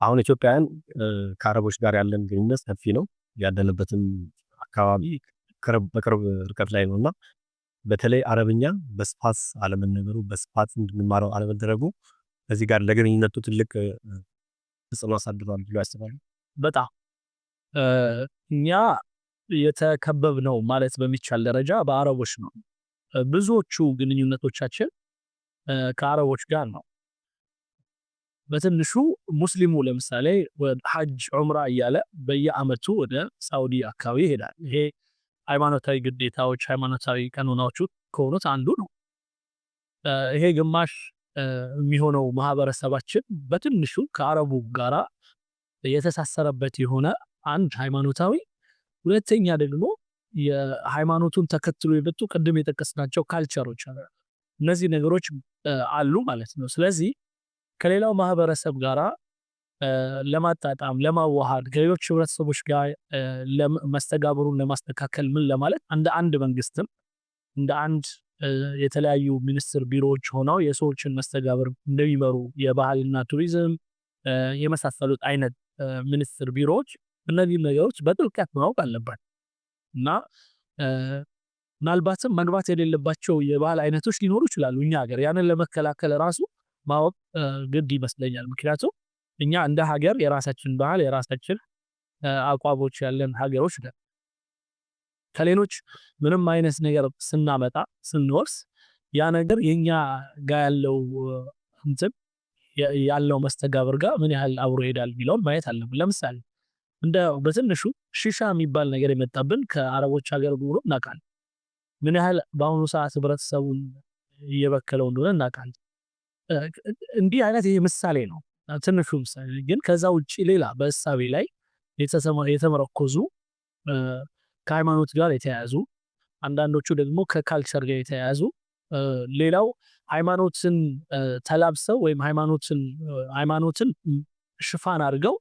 አሁን ኢትዮጵያውያን ከአረቦች ጋር ያለን ግንኙነት ሰፊ ነው። ያለንበትም አካባቢ በቅርብ ርቀት ላይ ነውና በተለይ አረብኛ በስፋት አለመነገሩ በስፋት እንድንማረው አለመደረጉ እዚህ ጋር ለግንኙነቱ ትልቅ ተጽዕኖ አሳድሯል ብሎ ያስባሉ። በጣም እኛ የተከበብነው ማለት በሚቻል ደረጃ በአረቦች ነው። ብዙዎቹ ግንኙነቶቻችን ከአረቦች ጋር ነው። በትንሹ ሙስሊሙ ለምሳሌ ወደ ሐጅ ዑምራ እያለ በየአመቱ ወደ ሳውዲ አካባቢ ይሄዳል። ይሄ ሃይማኖታዊ ግዴታዎች ሃይማኖታዊ ቀኖናዎቹ ከሆኑት አንዱ ነው። ይሄ ግማሽ የሚሆነው ማህበረሰባችን በትንሹ ከአረቡ ጋራ የተሳሰረበት የሆነ አንድ ሃይማኖታዊ፣ ሁለተኛ ደግሞ የሃይማኖቱን ተከትሎ የመጡ ቅድም የጠቀስናቸው ካልቸሮች አሉ። እነዚህ ነገሮች አሉ ማለት ነው። ስለዚህ ከሌላው ማህበረሰብ ጋራ ለማጣጣም ለማዋሃድ ከሌሎች ህብረተሰቦች ጋር መስተጋብሩን ለማስተካከል ምን ለማለት እንደ አንድ መንግስትም እንደ አንድ የተለያዩ ሚኒስትር ቢሮዎች ሆነው የሰዎችን መስተጋብር እንደሚመሩ የባህልና ቱሪዝም የመሳሰሉት አይነት ሚኒስትር ቢሮዎች እነዚህ ነገሮች በጥልቀት ማወቅ አለባቸው እና ምናልባትም መግባት የሌለባቸው የባህል አይነቶች ሊኖሩ ይችላሉ እኛ ሀገር ያንን ለመከላከል ራሱ ማወቅ ግድ ይመስለኛል። ምክንያቱም እኛ እንደ ሀገር የራሳችን ባህል የራሳችን አቋሞች ያለን ሀገሮች ነን። ከሌሎች ምንም አይነት ነገር ስናመጣ ስንወርስ ያ ነገር የኛ ጋር ያለው እንትን ያለው መስተጋብር ጋር ምን ያህል አብሮ ይሄዳል የሚለውን ማየት አለብን። ለምሳሌ እንደ በትንሹ ሺሻ የሚባል ነገር የመጣብን ከአረቦች ሀገር ኑሮ እናውቃለን። ምን ያህል በአሁኑ ሰዓት ህብረተሰቡን እየበከለው እንደሆነ እናውቃለን። እንዲህ አይነት ይሄ ምሳሌ ነው ትንሹ ምሳሌ። ግን ከዛ ውጪ ሌላ በእሳቤ ላይ የተመረኮዙ ከሃይማኖት ጋር የተያያዙ አንዳንዶቹ ደግሞ ከካልቸር ጋር የተያያዙ ሌላው ሃይማኖትን ተላብሰው ወይም ሃይማኖትን ሽፋን አድርገው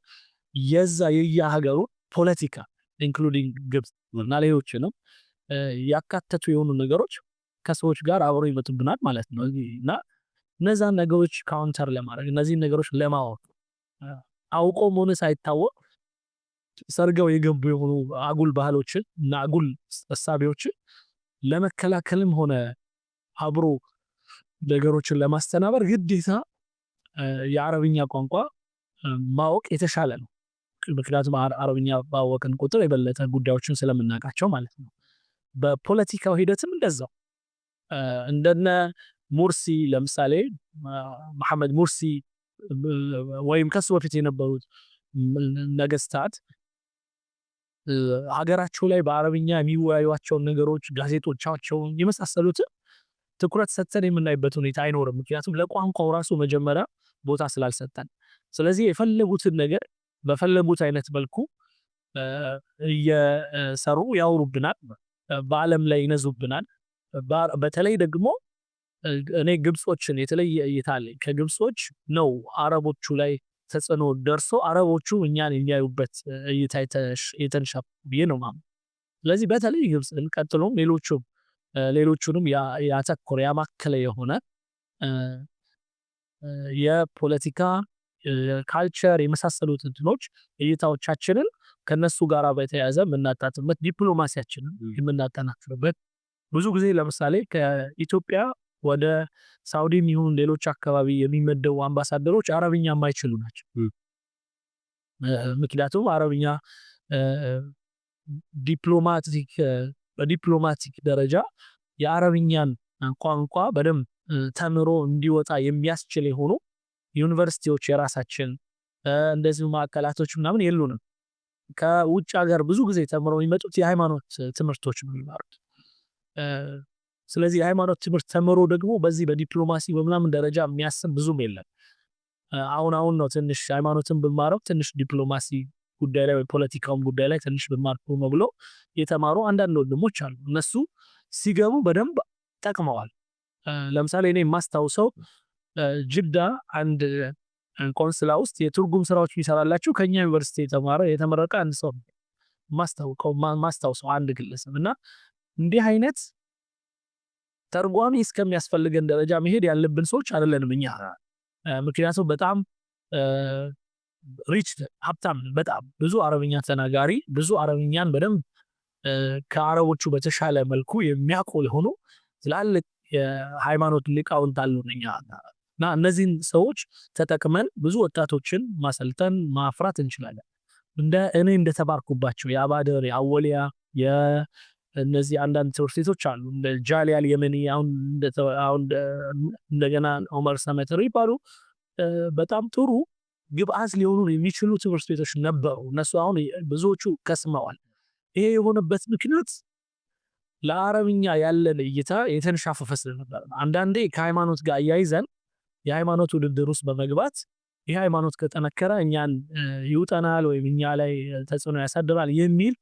የዛ የየሀገሩ ፖለቲካ ኢንክሉዲንግ ግብጽ እና ሌሎችንም ያካተቱ የሆኑ ነገሮች ከሰዎች ጋር አብሮ ይመጡብናል ማለት ነው። እና እነዛን ነገሮች ካውንተር ለማድረግ እነዚህን ነገሮች ለማወቅ አውቆ ሆነ ሳይታወቅ ሰርገው የገቡ የሆኑ አጉል ባህሎችን እና አጉል እሳቤዎችን ለመከላከልም ሆነ አብሮ ነገሮችን ለማስተናበር ግዴታ የአረብኛ ቋንቋ ማወቅ የተሻለ ነው። ምክንያቱም አረብኛ ባወቅን ቁጥር የበለጠ ጉዳዮችን ስለምናውቃቸው ማለት ነው። በፖለቲካው ሂደትም እንደዛው እንደነ ሙርሲ ለምሳሌ መሐመድ ሙርሲ ወይም ከሱ በፊት የነበሩት ነገስታት ሀገራቸው ላይ በአረብኛ የሚወያዩዋቸውን ነገሮች ጋዜጦቻቸውን የመሳሰሉት ትኩረት ሰጥተን የምናይበት ሁኔታ አይኖርም። ምክንያቱም ለቋንቋው ራሱ መጀመሪያ ቦታ ስላልሰጠን። ስለዚህ የፈለጉትን ነገር በፈለጉት አይነት መልኩ እየሰሩ ያወሩብናል፣ በአለም ላይ ይነዙብናል። በተለይ ደግሞ እኔ ግብጾችን የተለየ እይታ አለኝ። ከግብጾች ነው አረቦቹ ላይ ተጽዕኖ ደርሶ አረቦቹ እኛን የሚያዩበት እይታ የተንሻ ብዬ ነው ማምነው። ስለዚህ በተለይ ግብጽን ቀጥሎም ሌሎቹንም ያተኮረ ያማከለ የሆነ የፖለቲካ ካልቸር የመሳሰሉት እንትኖች እይታዎቻችንን ከነሱ ጋር በተያያዘ የምናጣጥምበት ዲፕሎማሲያችንን የምናጠናክርበት ብዙ ጊዜ ለምሳሌ ከኢትዮጵያ ወደ ሳውዲም ይሁን ሌሎች አካባቢ የሚመደቡ አምባሳደሮች አረብኛ የማይችሉ ናቸው። ምክንያቱም አረብኛ በዲፕሎማቲክ ደረጃ የአረብኛን ቋንቋ በደንብ ተምሮ እንዲወጣ የሚያስችል የሆኑ ዩኒቨርሲቲዎች የራሳችን እንደዚሁ ማዕከላቶች ምናምን የሉንም። ከውጭ ሀገር ብዙ ጊዜ ተምረው የሚመጡት የሃይማኖት ትምህርቶች ነው የሚማሩት። ስለዚህ የሃይማኖት ትምህርት ተምሮ ደግሞ በዚህ በዲፕሎማሲ በምናምን ደረጃ የሚያስብ ብዙም የለም። አሁን ነው ትንሽ ሃይማኖትን ብማረው ትንሽ ዲፕሎማሲ ጉዳይ ላይ ወይ ፖለቲካውም ጉዳይ ላይ ትንሽ ብማርኩ ነው ብሎ የተማሩ አንዳንድ ወንድሞች አሉ። እነሱ ሲገቡ በደንብ ጠቅመዋል። ለምሳሌ እኔ የማስታውሰው ጅዳ አንድ ቆንስላ ውስጥ የትርጉም ስራዎች የሚሰራላቸው ከኛ ዩኒቨርሲቲ የተመረቀ አንድ ሰው ማስታውሰው አንድ ግለሰብ እና እንዲህ አይነት ተርጓሚ እስከሚያስፈልገን ደረጃ መሄድ ያለብን ሰዎች አይደለንም እኛ። ምክንያቱም በጣም ሪች ሀብታም በጣም ብዙ አረብኛ ተናጋሪ ብዙ አረብኛን በደንብ ከአረቦቹ በተሻለ መልኩ የሚያውቁ የሆኑ ትላልቅ የሃይማኖት ሊቃውንት አሉን እኛ እና እነዚህን ሰዎች ተጠቅመን ብዙ ወጣቶችን ማሰልጠን ማፍራት እንችላለን። እኔ እንደተባርኩባቸው የአባደር የአወሊያ እነዚህ አንዳንድ ትምህርት ቤቶች አሉ እንደ ጃሊያል የመኒ አሁን እንደገና ዑመር ሰመተሪ ይባሉ በጣም ጥሩ ግብአት ሊሆኑ የሚችሉ ትምህርት ቤቶች ነበሩ። እነሱ አሁን ብዙዎቹ ከስመዋል። ይሄ የሆነበት ምክንያት ለአረብኛ ያለን እይታ የተንሻፈፈ ስለነበር። አንዳንዴ ከሃይማኖት ጋር አያይዘን የሃይማኖት ውድድር ውስጥ በመግባት ይህ ሃይማኖት ከጠነከረ እኛን ይውጠናል ወይም እኛ ላይ ተጽዕኖ ያሳድራል የሚል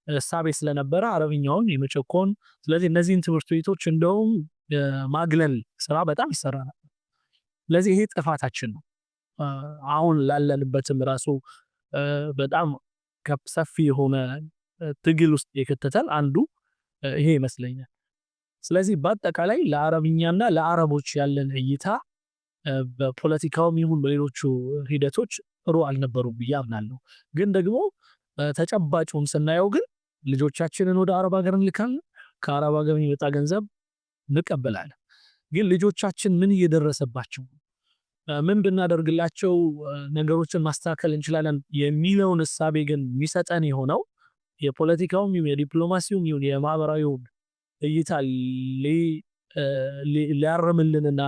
እሳቤ ስለነበረ አረብኛውን የመጨቆን ስለዚህ እነዚህን ትምህርት ቤቶች እንደውም ማግለል ስራ በጣም ይሰራ ነበር። ስለዚህ ይሄ ጥፋታችን ነው። አሁን ላለንበትም ራሱ በጣም ሰፊ የሆነ ትግል ውስጥ የከተተል አንዱ ይሄ ይመስለኛል። ስለዚህ በአጠቃላይ ለአረብኛና ለአረቦች ያለን እይታ በፖለቲካውም ይሁን በሌሎቹ ሂደቶች ጥሩ አልነበሩም ብዬ አምናለሁ። ግን ደግሞ ተጨባጭውን ስናየው ግን ልጆቻችንን ወደ አረብ ሀገር እንልካለን፣ ከአረብ ሀገር የሚመጣ ገንዘብ እንቀበላለን። ግን ልጆቻችን ምን እየደረሰባቸው ምን ብናደርግላቸው ነገሮችን ማስተካከል እንችላለን የሚለውን እሳቤ ግን የሚሰጠን የሆነው የፖለቲካውም የዲፕሎማሲውም የማህበራዊውም እይታ ሊያርምልንና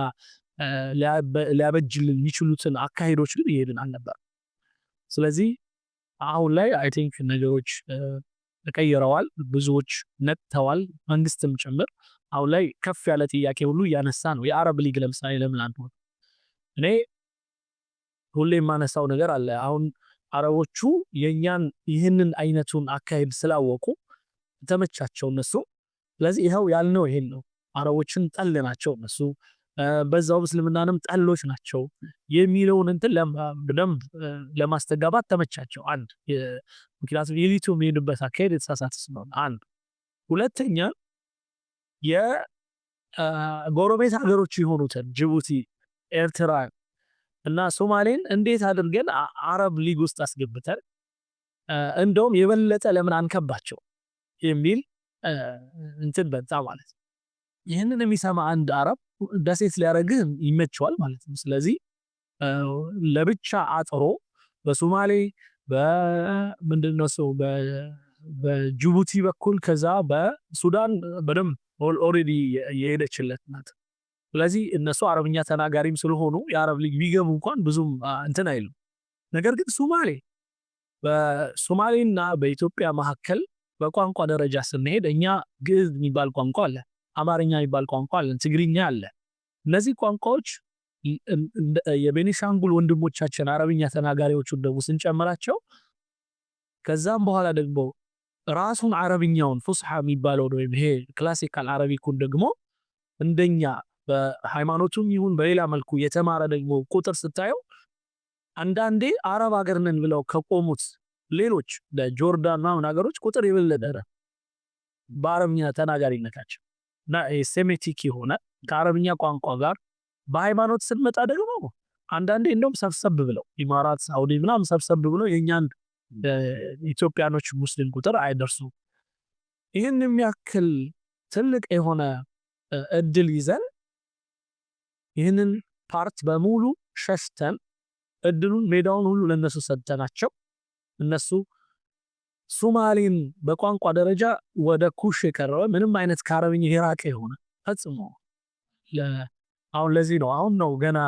ሊያበጅልን የሚችሉትን አካሄዶች ግን ይሄድን አልነበር። ስለዚህ አሁን ላይ አይ ቲንክ ነገሮች ተቀይረዋል፣ ብዙዎች ነቅተዋል፣ መንግስትም ጭምር አሁን ላይ ከፍ ያለ ጥያቄ ሁሉ እያነሳ ነው። የአረብ ሊግ ለምሳሌ ለምን አንሆን? እኔ ሁሌ የማነሳው ነገር አለ። አሁን አረቦቹ የኛን ይህንን አይነቱን አካሄድ ስላወቁ ተመቻቸው እነሱ። ስለዚህ ይኸው ያልነው ይሄን ነው። አረቦችን ጠል ናቸው እነሱ፣ በዛው እስልምናንም ጠሎች ናቸው የሚለውን እንትን በደንብ ለማስተጋባት ተመቻቸው። አንድ ምክንያቱም የሊቱ የሚሄዱበት አካሄድ የተሳሳተ ስለሆነ አንድ። ሁለተኛ የጎረቤት ሀገሮች የሆኑትን ጅቡቲ፣ ኤርትራ እና ሶማሌን እንዴት አድርገን አረብ ሊግ ውስጥ አስገብተን እንደውም የበለጠ ለምን አንከባቸው የሚል እንትን በዛ ማለት ነው። ይህንን የሚሰማ አንድ አረብ ደሴት ሊያደርግህ ይመቸዋል ማለት ነው። ስለዚህ ለብቻ አጥሮ በሶማሌ በምንድነው ሰው በጅቡቲ በኩል ከዛ በሱዳን በደንብ ኦልሬዲ የሄደችለት ናት። ስለዚህ እነሱ አረብኛ ተናጋሪም ስለሆኑ የአረብ ሊግ ቢገቡ እንኳን ብዙም እንትን አይሉም። ነገር ግን በሶማሌና በኢትዮጵያ መካከል በቋንቋ ደረጃ ስንሄድ እኛ ግዕዝ የሚባል ቋንቋ አለ፣ አማርኛ የሚባል ቋንቋ አለ፣ ትግርኛ አለ። እነዚህ ቋንቋዎች የቤኒሻንጉል ወንድሞቻችን አረብኛ ተናጋሪዎቹን ደግሞ ስንጨምራቸው ከዛም በኋላ ደግሞ ራሱን አረብኛውን ፉስሐ የሚባለው ወይም ይሄ ክላሲካል አረቢኩን ደግሞ እንደኛ በሃይማኖቱም ይሁን በሌላ መልኩ የተማረ ደግሞ ቁጥር ስታየው አንዳንዴ አረብ ሀገር ነን ብለው ከቆሙት ሌሎች ለጆርዳን ምናምን ሀገሮች ቁጥር የበለጠ በአረብኛ ተናጋሪነታቸው እና ሴሜቲክ የሆነ ከአረብኛ ቋንቋ ጋር በሃይማኖት ስንመጣ ደግሞ አንዳንዴ እንደውም ሰብሰብ ብለው ኢማራት፣ ሳውዲ ምናምን ሰብሰብ ብለው የኛን ኢትዮጵያኖች ሙስሊም ቁጥር አይደርሱም። ይህን የሚያክል ትልቅ የሆነ እድል ይዘን ይህንን ፓርት በሙሉ ሸሽተን እድሉን ሜዳውን ሁሉ ለነሱ ሰጥተናቸው እነሱ ሶማሌን በቋንቋ ደረጃ ወደ ኩሽ የቀረበ ምንም አይነት ከአረብኛ የራቀ የሆነ ፈጽሞ አሁን ለዚህ ነው አሁን ነው ገና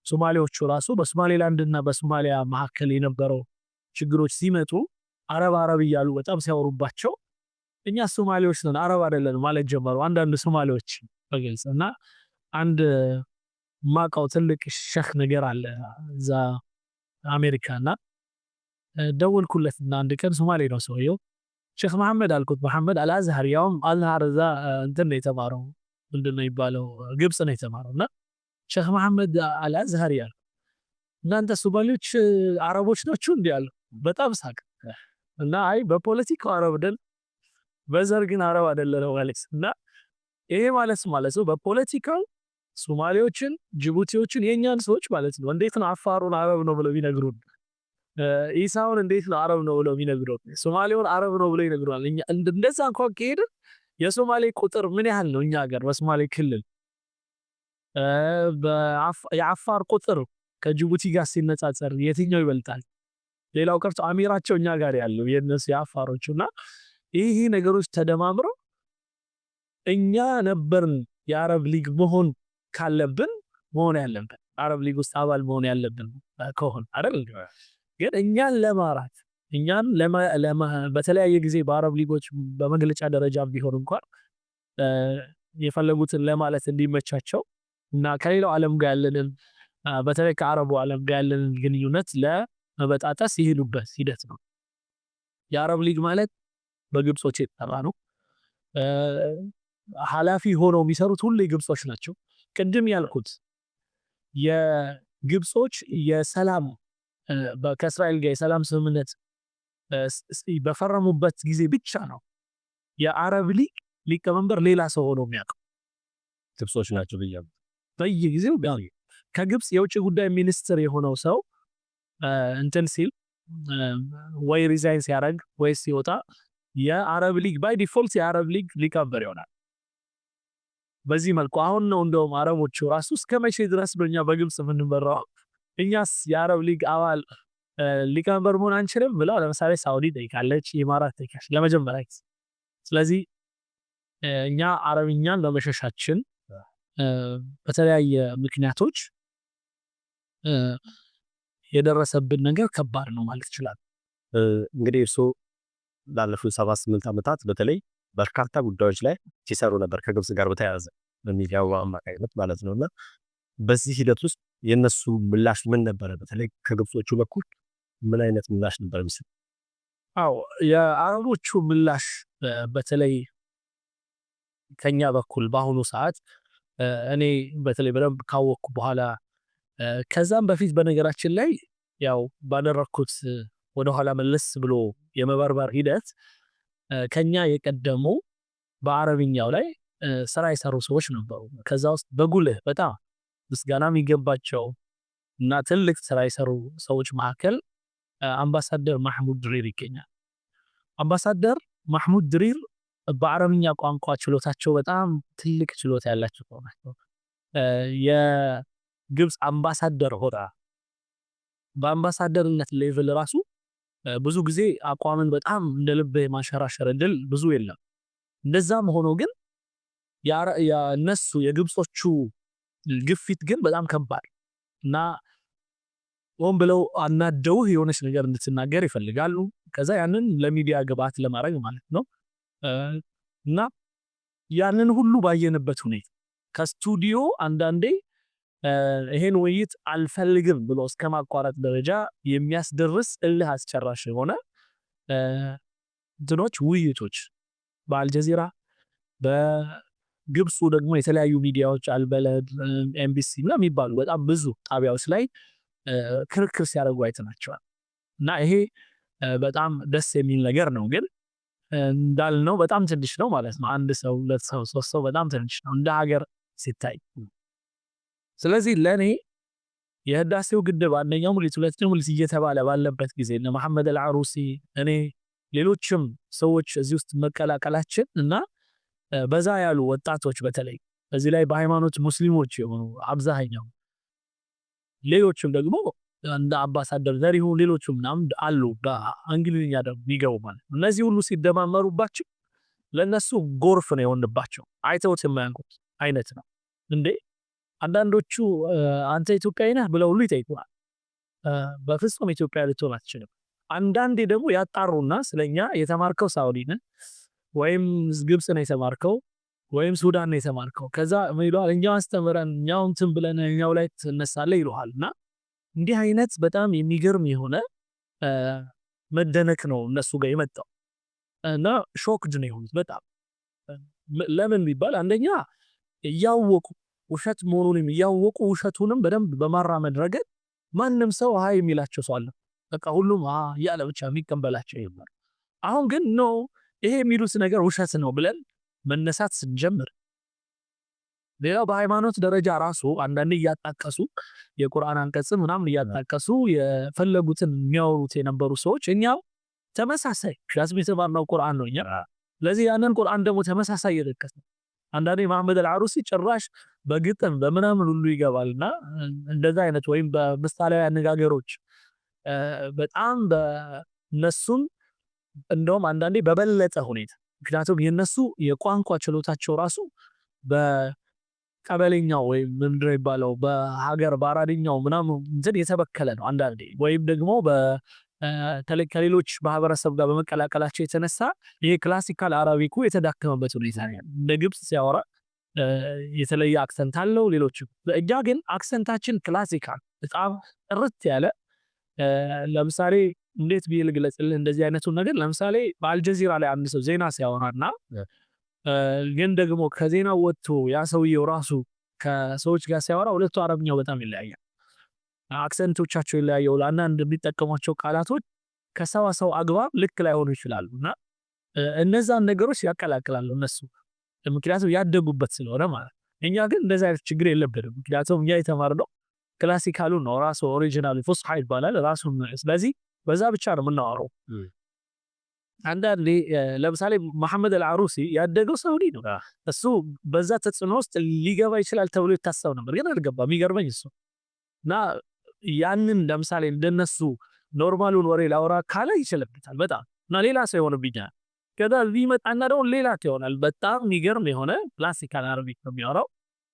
ሶማሌዎቹ ራሱ በሶማሌላንድ እና በሶማሊያ መካከል የነበረው ችግሮች ሲመጡ አረብ እያሉ በጣም ሲያወሩባቸው እኛ ሶማሌዎች ነን አረብ አይደለን ማለት ጀመሩ አንዳንድ ሶማሌዎች በግልጽ። እና አንድ ማቃው ትልቅ ሸህ ነገር አለ እዛ አሜሪካና ደወልኩለትና አንድ ቀን ሶማሌ ነው ሰውየው፣ ሼክ መሐመድ አልኩት፣ መሐመድ አልአዝሃር ያውም አልአዝሃር እዛ እንትን ነው የተማረው ምንድነው ይባለው ግብጽ ነው የተማረው። እና ሼክ መሐመድ አልአዝሃር ያል እናንተ ሶማሌዎች አረቦች ናችሁ እንዴ አለ። በጣም ሳቅ እና አይ በፖለቲካው አረብ ደል በዘር ግን አረብ አይደለም ማለት እና ይሄ ማለት ነው በፖለቲካው ሶማሌዎችን ጅቡቲዎችን የኛን ሰዎች ማለት ነው እንዴት ነው አፋሩን አረብ ነው ብለው ይነግሩን፣ ኢሳውን እንዴት ነው አረብ ነው ብለው ይነግሩን፣ ሶማሌውን አረብ ነው ብለው ይነግሩናል። እኛ እንደዛ እንኳን ከሄድን የሶማሌ ቁጥር ምን ያህል ነው እኛ ሀገር በሶማሌ ክልል የአፋር ቁጥር ከጅቡቲ ጋር ሲነጻጸር የትኛው ይበልጣል? ሌላው ቀርቶ አሚራቸው እኛ ጋር ያለው የነሱ የአፋሮቹና ይሄ ነገሮች ተደማምረው እኛ ነበርን የአረብ ሊግ መሆን ካለብን መሆን ያለብን አረብ ሊግ ውስጥ አባል መሆን ያለብን ከሆነ አይደል? ግን እኛን ለማራት እኛን በተለያየ ጊዜ በአረብ ሊጎች በመግለጫ ደረጃ ቢሆን እንኳን የፈለጉትን ለማለት እንዲመቻቸው እና ከሌላው ዓለም ጋር ያለንን በተለይ ከአረቡ ዓለም ጋር ያለንን ግንኙነት ለመበጣጠስ ይሄዱበት ሂደት ነው። የአረብ ሊግ ማለት በግብጾች የተጠራ ነው። ኃላፊ ሆነው የሚሰሩት ሁሉ ግብጾች ናቸው። ቅድም ያልኩት የግብጾች የሰላም ከእስራኤል ጋር የሰላም ስምምነት በፈረሙበት ጊዜ ብቻ ነው የአረብ ሊግ ሊቀመንበር ሌላ ሰው ሆኖ የሚያውቀው ግብጾች ናቸው ብያለሁ። በየጊዜው ከግብጽ የውጭ ጉዳይ ሚኒስትር የሆነው ሰው እንትን ሲል ወይ ሪዛይን ሲያደርግ ወይ ሲወጣ የአረብ ሊግ ባይ ዲፎልት የአረብ ሊግ ሊቀመንበር ይሆናል። በዚህ መልኩ አሁን ነው እንደውም አረቦቹ ራሱ እስከ መቼ ድረስ በእኛ በግብጽ የምንመራው እኛስ የአረብ ሊግ አባል ሊቀመንበር መሆን አንችልም ብለው ለምሳሌ ሳውዲ ጠይቃለች፣ ኢማራት ጠይቃለች ለመጀመሪያ ጊዜ። ስለዚህ እኛ አረብኛን ለመሸሻችን በተለያየ ምክንያቶች የደረሰብን ነገር ከባድ ነው ማለት ይችላል። እንግዲህ እርሶ ላለፉት 78 ዓመታት በተለይ በርካታ ጉዳዮች ላይ ሲሰሩ ነበር ከግብጽ ጋር በተያያዘ በሚዲያው አማካኝነት ማለት ነውና በዚህ ሂደት ውስጥ የነሱ ምላሽ ምን ነበረ? በተለይ ከግብጾቹ በኩል ምን አይነት ምላሽ ነበር የሚሰጥ? አዎ የአረቦቹ ምላሽ በተለይ ከኛ በኩል በአሁኑ ሰዓት እኔ በተለይ በደንብ ካወቅኩ በኋላ ከዛም በፊት በነገራችን ላይ ያው ባደረኩት ወደ ኋላ መለስ ብሎ የመበርበር ሂደት ከኛ የቀደሙ በአረብኛው ላይ ስራ የሰሩ ሰዎች ነበሩ። ከዛ ውስጥ በጉልህ በጣም ምስጋና የሚገባቸው እና ትልቅ ስራ የሰሩ ሰዎች መካከል አምባሳደር ማህሙድ ድሪር ይገኛል። አምባሳደር ማህሙድ ድሪር በአረብኛ ቋንቋ ችሎታቸው በጣም ትልቅ ችሎታ ያላቸው ናቸው። የግብጽ አምባሳደር ሆና በአምባሳደርነት ሌቭል ራሱ ብዙ ጊዜ አቋምን በጣም እንደ ልብ የማንሸራሸር እድል ብዙ የለም። እንደዛም ሆኖ ግን የነሱ የግብጾቹ ግፊት ግን በጣም ከባድ እና ሆን ብለው አናደውህ የሆነች ነገር እንድትናገር ይፈልጋሉ። ከዛ ያንን ለሚዲያ ግብዓት ለማድረግ ማለት ነው። እና ያንን ሁሉ ባየንበት ሁኔታ ከስቱዲዮ አንዳንዴ ይሄን ውይይት አልፈልግም ብሎ እስከ ማቋረጥ ደረጃ የሚያስደርስ እልህ አስጨራሽ የሆነ እንትኖች ውይይቶች በአልጀዚራ በግብፁ ደግሞ የተለያዩ ሚዲያዎች አልበለድ፣ ኤምቢሲ ምናምን የሚባሉ በጣም ብዙ ጣቢያዎች ላይ ክርክር ሲያደርጉ አይተናቸዋል። እና ይሄ በጣም ደስ የሚል ነገር ነው። ግን እንዳልነው በጣም ትንሽ ነው ማለት ነው። አንድ ሰው፣ ሁለት ሰው፣ ሶስት ሰው በጣም ትንሽ ነው እንደ ሀገር ሲታይ። ስለዚህ ለኔ የህዳሴው ግድብ አንደኛው ሙሊት ሁለተኛው ሙሊት እየተባለ ባለበት ጊዜ እነ መሐመድ አልዓሩሲ እኔ ሌሎችም ሰዎች እዚህ ውስጥ መቀላቀላችን እና በዛ ያሉ ወጣቶች በተለይ በዚህ ላይ በሃይማኖት ሙስሊሞች የሆኑ አብዛኛው ሌሎችም ደግሞ እንደ አምባሳደር ዘሪሁን ሌሎችም ምናምን አሉ በእንግሊዝኛ ደግሞ የሚገቡ ማለት ነው። እነዚህ ሁሉ ሲደማመሩባቸው ለነሱ ጎርፍ ነው የሆንባቸው። አይተውት የማያውቁት አይነት ነው። እንዴ አንዳንዶቹ አንተ ኢትዮጵያዊ ነህ ብለው ሁሉ ይጠይቁናል። በፍጹም ኢትዮጵያ ልትሆን አትችልም። አንዳንዴ ደግሞ ያጣሩና ስለኛ የተማርከው ሳውዲ ነህ ወይም ግብጽ ነው የተማርከው ወይም ሱዳን ነው የተማርከው፣ ከዛ ይሏል እኛው አስተምረን እኛው እንትን ብለን እኛው ላይ ትነሳለህ ይሉሃልና እንዲህ አይነት በጣም የሚገርም የሆነ መደነቅ ነው እነሱ ጋር የመጣው እና ሾክድ ነው የሆኑት በጣም። ለምን ቢባል አንደኛ እያወቁ ውሸት መሆኑንም እያወቁ ውሸቱንም በደንብ በማራመድ ረገድ ማንም ሰው ሃይ የሚላቸው ሰው አለ። በቃ ሁሉም ያለ ብቻ የሚቀበላቸው ይባል። አሁን ግን ነው ይሄ የሚሉት ነገር ውሸት ነው ብለን መነሳት ስንጀምር ሌላው በሃይማኖት ደረጃ ራሱ አንዳንዴ እያጣቀሱ የቁርአን አንቀጽ ምናምን እያጣቀሱ የፈለጉትን የሚያወሩት የነበሩ ሰዎች እኛው ተመሳሳይ ሻስም የተባለው ቁርአን ነው እኛ ለዚህ ያንን ቁርአን ደግሞ ተመሳሳይ ይረከስ አንዳንዴ መሐመድ አልዓሩሲ ጭራሽ በግጥም በምናምን ሁሉ ይገባልና እንደዛ አይነት ወይም በምሳሌያዊ አነጋገሮች በጣም በነሱም እንደውም አንዳንዴ በበለጠ ሁኔታ ምክንያቱም የነሱ የቋንቋ ችሎታቸው ራሱ በቀበሌኛው ወይም ምንድነው ይባለው በሀገር ባራዲኛው ምናምን እንትን የተበከለ ነው። አንዳንዴ ወይም ደግሞ ከሌሎች ማህበረሰብ ጋር በመቀላቀላቸው የተነሳ ይሄ ክላሲካል አረቢኩ የተዳከመበት ሁኔታ ነው። እንደ ግብጽ ሲያወራ የተለየ አክሰንት አለው። ሌሎች እኛ ግን አክሰንታችን ክላሲካል በጣም ጥርት ያለ ለምሳሌ እንዴት ብዬ ልግለጽልህ እንደዚህ አይነቱን ነገር ለምሳሌ በአልጀዚራ ላይ አንድ ሰው ዜና ሲያወራና ግን ደግሞ ከዜናው ወጥቶ ያ ሰውየው ራሱ ከሰዎች ጋር ሲያወራ ሁለቱ አረብኛው በጣም ይለያያል። አክሰንቶቻቸው ይለያያሉ። አንዳንድ የሚጠቀሟቸው ቃላቶች ከሰው አግባብ ልክ ላይሆኑ ይችላሉ እና እነዛን ነገሮች ያቀላቅላሉ እነሱ ምክንያቱም ያደጉበት ስለሆነ ማለት። እኛ ግን እንደዛ አይነት ችግር የለብንም። ምክንያቱም እኛ የተማርነው ክላሲካሉ ነው ራሱ ኦሪጂናል ፉስሓ ይባላል ራሱ። ስለዚህ በዛ ብቻ ነው የምናወራው። አንዳንዴ ለምሳሌ መሐመድ አልዓሩሲ ያደገው ሳውዲ ነው። እሱ በዛ ተጽዕኖ ውስጥ ሊገባ ይችላል ተብሎ ይታሰብ ነበር፣ ግን አልገባም። የሚገርመኝ እሱ እና ያንን ለምሳሌ እንደነሱ ኖርማሉን ወሬ ላውራ ካለ ይችልበታል በጣም እና ሌላ ሰው ይሆንብኛል። ከዛ ሊመጣና ደግሞ ሌላ ይሆናል። በጣም የሚገርም የሆነ ክላሲካል አረቢክ ነው የሚያወራው።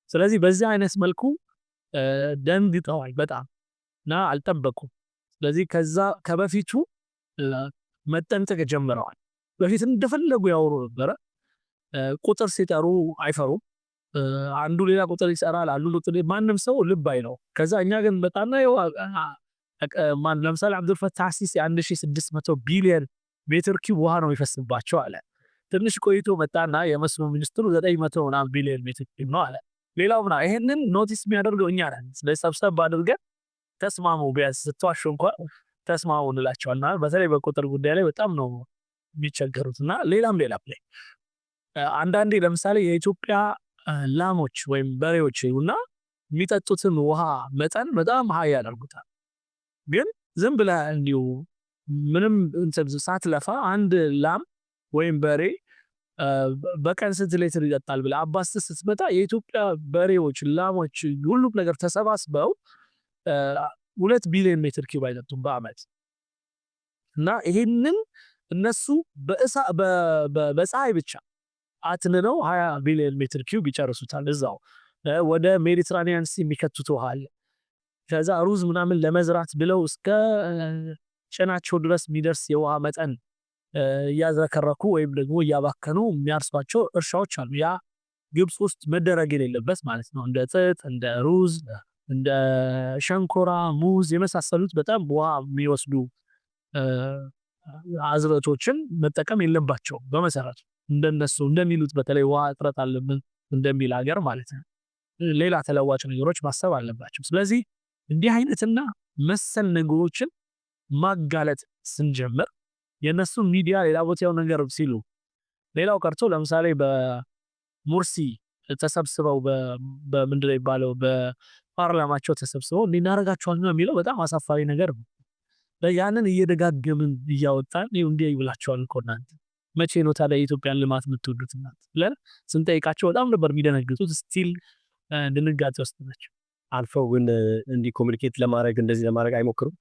ስለዚህ በዚህ አይነት መልኩ ደንግጠዋል በጣም እና አልጠበቁም። ስለዚህ ከዛ ከበፊቱ መጠንቀቅ ጀምረዋል። በፊት እንደፈለጉ ያወሩ ነበረ። ቁጥር ሲጠሩ አይፈሩም። አንዱ ሌላ ቁጥር ይሰራል፣ አንዱ ቁጥር ማንም ሰው ልብ አይለው። ከዛ እኛ ግን በጣም ነው ለምሳሌ አብዱል ፈታህ ሲሲ 1600 ቢሊዮን ሜትር ኪዩብ ውሃ ነው የሚፈስባቸው አለ። ትንሽ ቆይቶ መጣና የመስኖ ሚኒስትሩ 900 ምናምን ቢሊዮን ሜትር ኪዩብ ነው አለ። ሌላው ምናምን ይሄንን ኖቲስ የሚያደርገው እኛ ነን። ስለዚህ ሰብሰብ አድርገን ተስማሙ፣ ቢያንስ ስትዋሹ እንኳን ተስማሙ እንላቸዋልና በተለይ በቁጥር ጉዳይ ላይ በጣም ነው የሚቸገሩትና ሌላም ላይ አንዳንዴ ለምሳሌ የኢትዮጵያ ላሞች ወይም በሬዎች እና የሚጠጡትን ውሃ መጠን በጣም ሀይ ያደርጉታል። ግን ዝም ብለህ እንዲሁ ምንም ሳትለፋ አንድ ላም ወይም በሬ በቀን ስንት ሊትር ይጠጣል ብለህ አባስተህ ስትመጣ የኢትዮጵያ በሬዎች፣ ላሞች ሁሉም ነገር ተሰባስበው 2 ቢሊዮን ሜትር ኪዩብ አይጠጡም በአመት። እና ይሄንን እነሱ በፀሐይ ብቻ አትንነው 20 ቢሊዮን ሜትር ኪዩብ ይጨርሱታል። እዛው ወደ ሜዲትራኒያን ሲ የሚከቱት ውሃ አለ። ከዛ ሩዝ ምናምን ለመዝራት ብለው እስከ ጭናቸው ድረስ የሚደርስ የውሃ መጠን እያዝረከረኩ ወይም ደግሞ እያባከኑ የሚያርሷቸው እርሻዎች አሉ። ያ ግብፅ ውስጥ መደረግ የሌለበት ማለት ነው። እንደ ጥጥ፣ እንደ ሩዝ፣ እንደ ሸንኮራ፣ ሙዝ የመሳሰሉት በጣም ውሃ የሚወስዱ አዝርዕቶችን መጠቀም የለባቸው በመሰረቱ እንደነሱ እንደሚሉት በተለይ ውሃ እጥረት አለብን እንደሚል ሀገር ማለት ነው። ሌላ ተለዋጭ ነገሮች ማሰብ አለባቸው። ስለዚህ እንዲህ አይነትና መሰል ነገሮችን ማጋለጥ ስንጀምር የነሱ ሚዲያ ሌላ ቦታው ነገር ሲሉ ሌላው ቀርቶ ለምሳሌ በሙርሲ ተሰብስበው በምንድነው ይባለው በፓርላማቸው ተሰብስበው እንዲናረጋቸዋል ነው የሚለው በጣም አሳፋሪ ነገር ነው። ያንን እየደጋገምን እያወጣን እንዲህ ይብላቸዋል እኮ እናንተ መቼ ነው ታዲያ የኢትዮጵያን ልማት የምትወዱት እናንተ ብለን ስንጠይቃቸው በጣም ነበር የሚደነግጡት። ስቲል ድንጋጤ ውስጥ ናቸው። አልፈው ግን እንዲህ ኮሚኒኬት ለማድረግ እንደዚህ ለማድረግ አይሞክሩም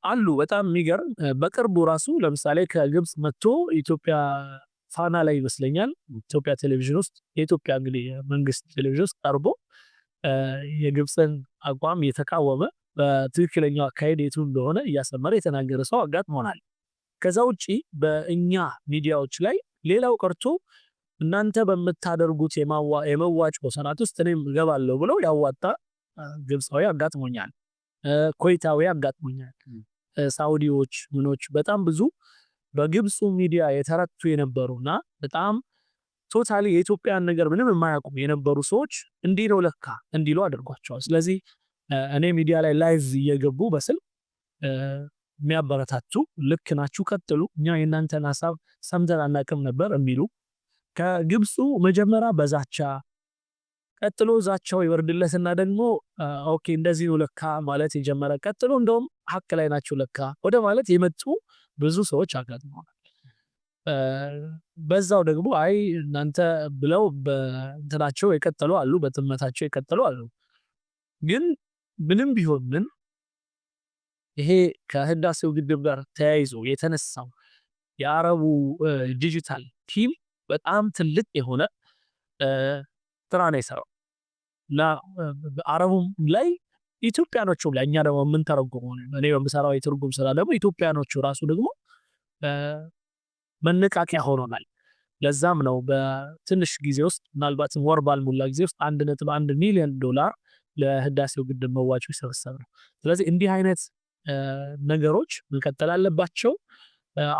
አሉ። በጣም የሚገርም በቅርቡ ራሱ ለምሳሌ ከግብፅ መጥቶ ኢትዮጵያ ፋና ላይ ይመስለኛል ኢትዮጵያ ቴሌቪዥን ውስጥ የኢትዮጵያ እንግዲህ መንግስት ቴሌቪዥን ውስጥ ቀርቦ የግብፅን አቋም የተቃወመ በትክክለኛው አካሄድ የቱ እንደሆነ እያሰመረ የተናገረ ሰው አጋጥሞናል። ከዛ ውጪ በእኛ ሚዲያዎች ላይ ሌላው ቀርቶ እናንተ በምታደርጉት የመዋጮ ሰናት ውስጥ እኔም እገባለሁ ብለው ያዋጣ ግብፃዊ አጋጥሞኛል፣ ኮይታዊ አጋጥሞኛል፣ ሳውዲዎች ምኖች በጣም ብዙ በግብፁ ሚዲያ የተረቱ የነበሩና በጣም ቶታሊ የኢትዮጵያን ነገር ምንም የማያውቁ የነበሩ ሰዎች እንዲህ ነው ለካ እንዲሉ አድርጓቸዋል። ስለዚህ እኔ ሚዲያ ላይ ላይቭ እየገቡ በስልክ የሚያበረታቱ ልክ ናችሁ ቀጥሉ፣ እኛ የእናንተን ሀሳብ ሰምተን አናውቅም ነበር የሚሉ ከግብፁ መጀመሪያ በዛቻ ቀጥሎ ዛቻው ይወርድለትና ደግሞ ኦኬ እንደዚህ ነው ለካ ማለት የጀመረ ቀጥሎ እንደውም ሀቅ ላይ ናቸው ለካ ወደ ማለት የመጡ ብዙ ሰዎች አጋጥመዋል። በዛው ደግሞ አይ እናንተ ብለው በእንትናቸው የቀጠሉ አሉ፣ በትመታቸው የቀጠሉ አሉ። ግን ምንም ቢሆን ምን ይሄ ከህዳሴው ግድብ ጋር ተያይዞ የተነሳው የአረቡ ዲጂታል ቲም በጣም ትልቅ የሆነ ስራ ነው የሰራው እና አረቡም ላይ ኢትዮጵያኖቹም ላይ እኛ ደግሞ የምንተረጉመው እኔ በምሰራው የትርጉም ስራ ደግሞ ኢትዮጵያኖቹ ራሱ ደግሞ መነቃቂያ ሆኖናል። ለዛም ነው በትንሽ ጊዜ ውስጥ ምናልባትም ወር ባልሞላ ጊዜ ውስጥ 1.1 ሚሊዮን ዶላር ለህዳሴው ግድብ መዋጮ ይሰበሰብ ነው። ስለዚህ እንዲህ አይነት ነገሮች መቀጠል አለባቸው።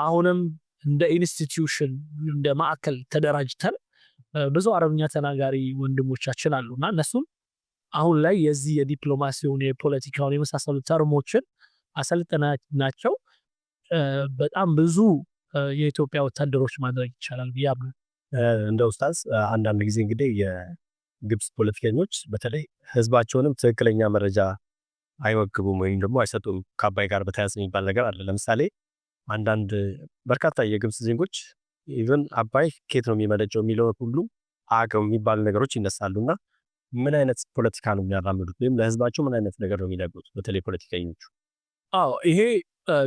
አሁንም እንደ ኢንስቲትዩሽን እንደ ማዕከል ተደራጅተን ብዙ አረብኛ ተናጋሪ ወንድሞቻችን አሉና እነሱም አሁን ላይ የዚህ የዲፕሎማሲውን የፖለቲካውን የመሳሰሉ ተርሞችን አሰልጠናቸው በጣም ብዙ የኢትዮጵያ ወታደሮች ማድረግ ይቻላል ብዬ አምናለሁ። እንደ ኡስታዝ አንዳንድ ጊዜ እንግዲህ ግብጽ ፖለቲከኞች በተለይ ህዝባቸውንም ትክክለኛ መረጃ አይወግቡም ወይም ደግሞ አይሰጡም። ከአባይ ጋር በተያያዘ የሚባል ነገር አለ። ለምሳሌ አንዳንድ በርካታ የግብጽ ዜጎች ኢቨን አባይ ከየት ነው የሚመነጨው የሚለው ሁሉ አያውቅም የሚባሉ ነገሮች ይነሳሉና ምን አይነት ፖለቲካ ነው የሚያራምዱት ወይም ለህዝባቸው ምን አይነት ነገር ነው የሚነግሩት በተለይ ፖለቲከኞቹ? ይሄ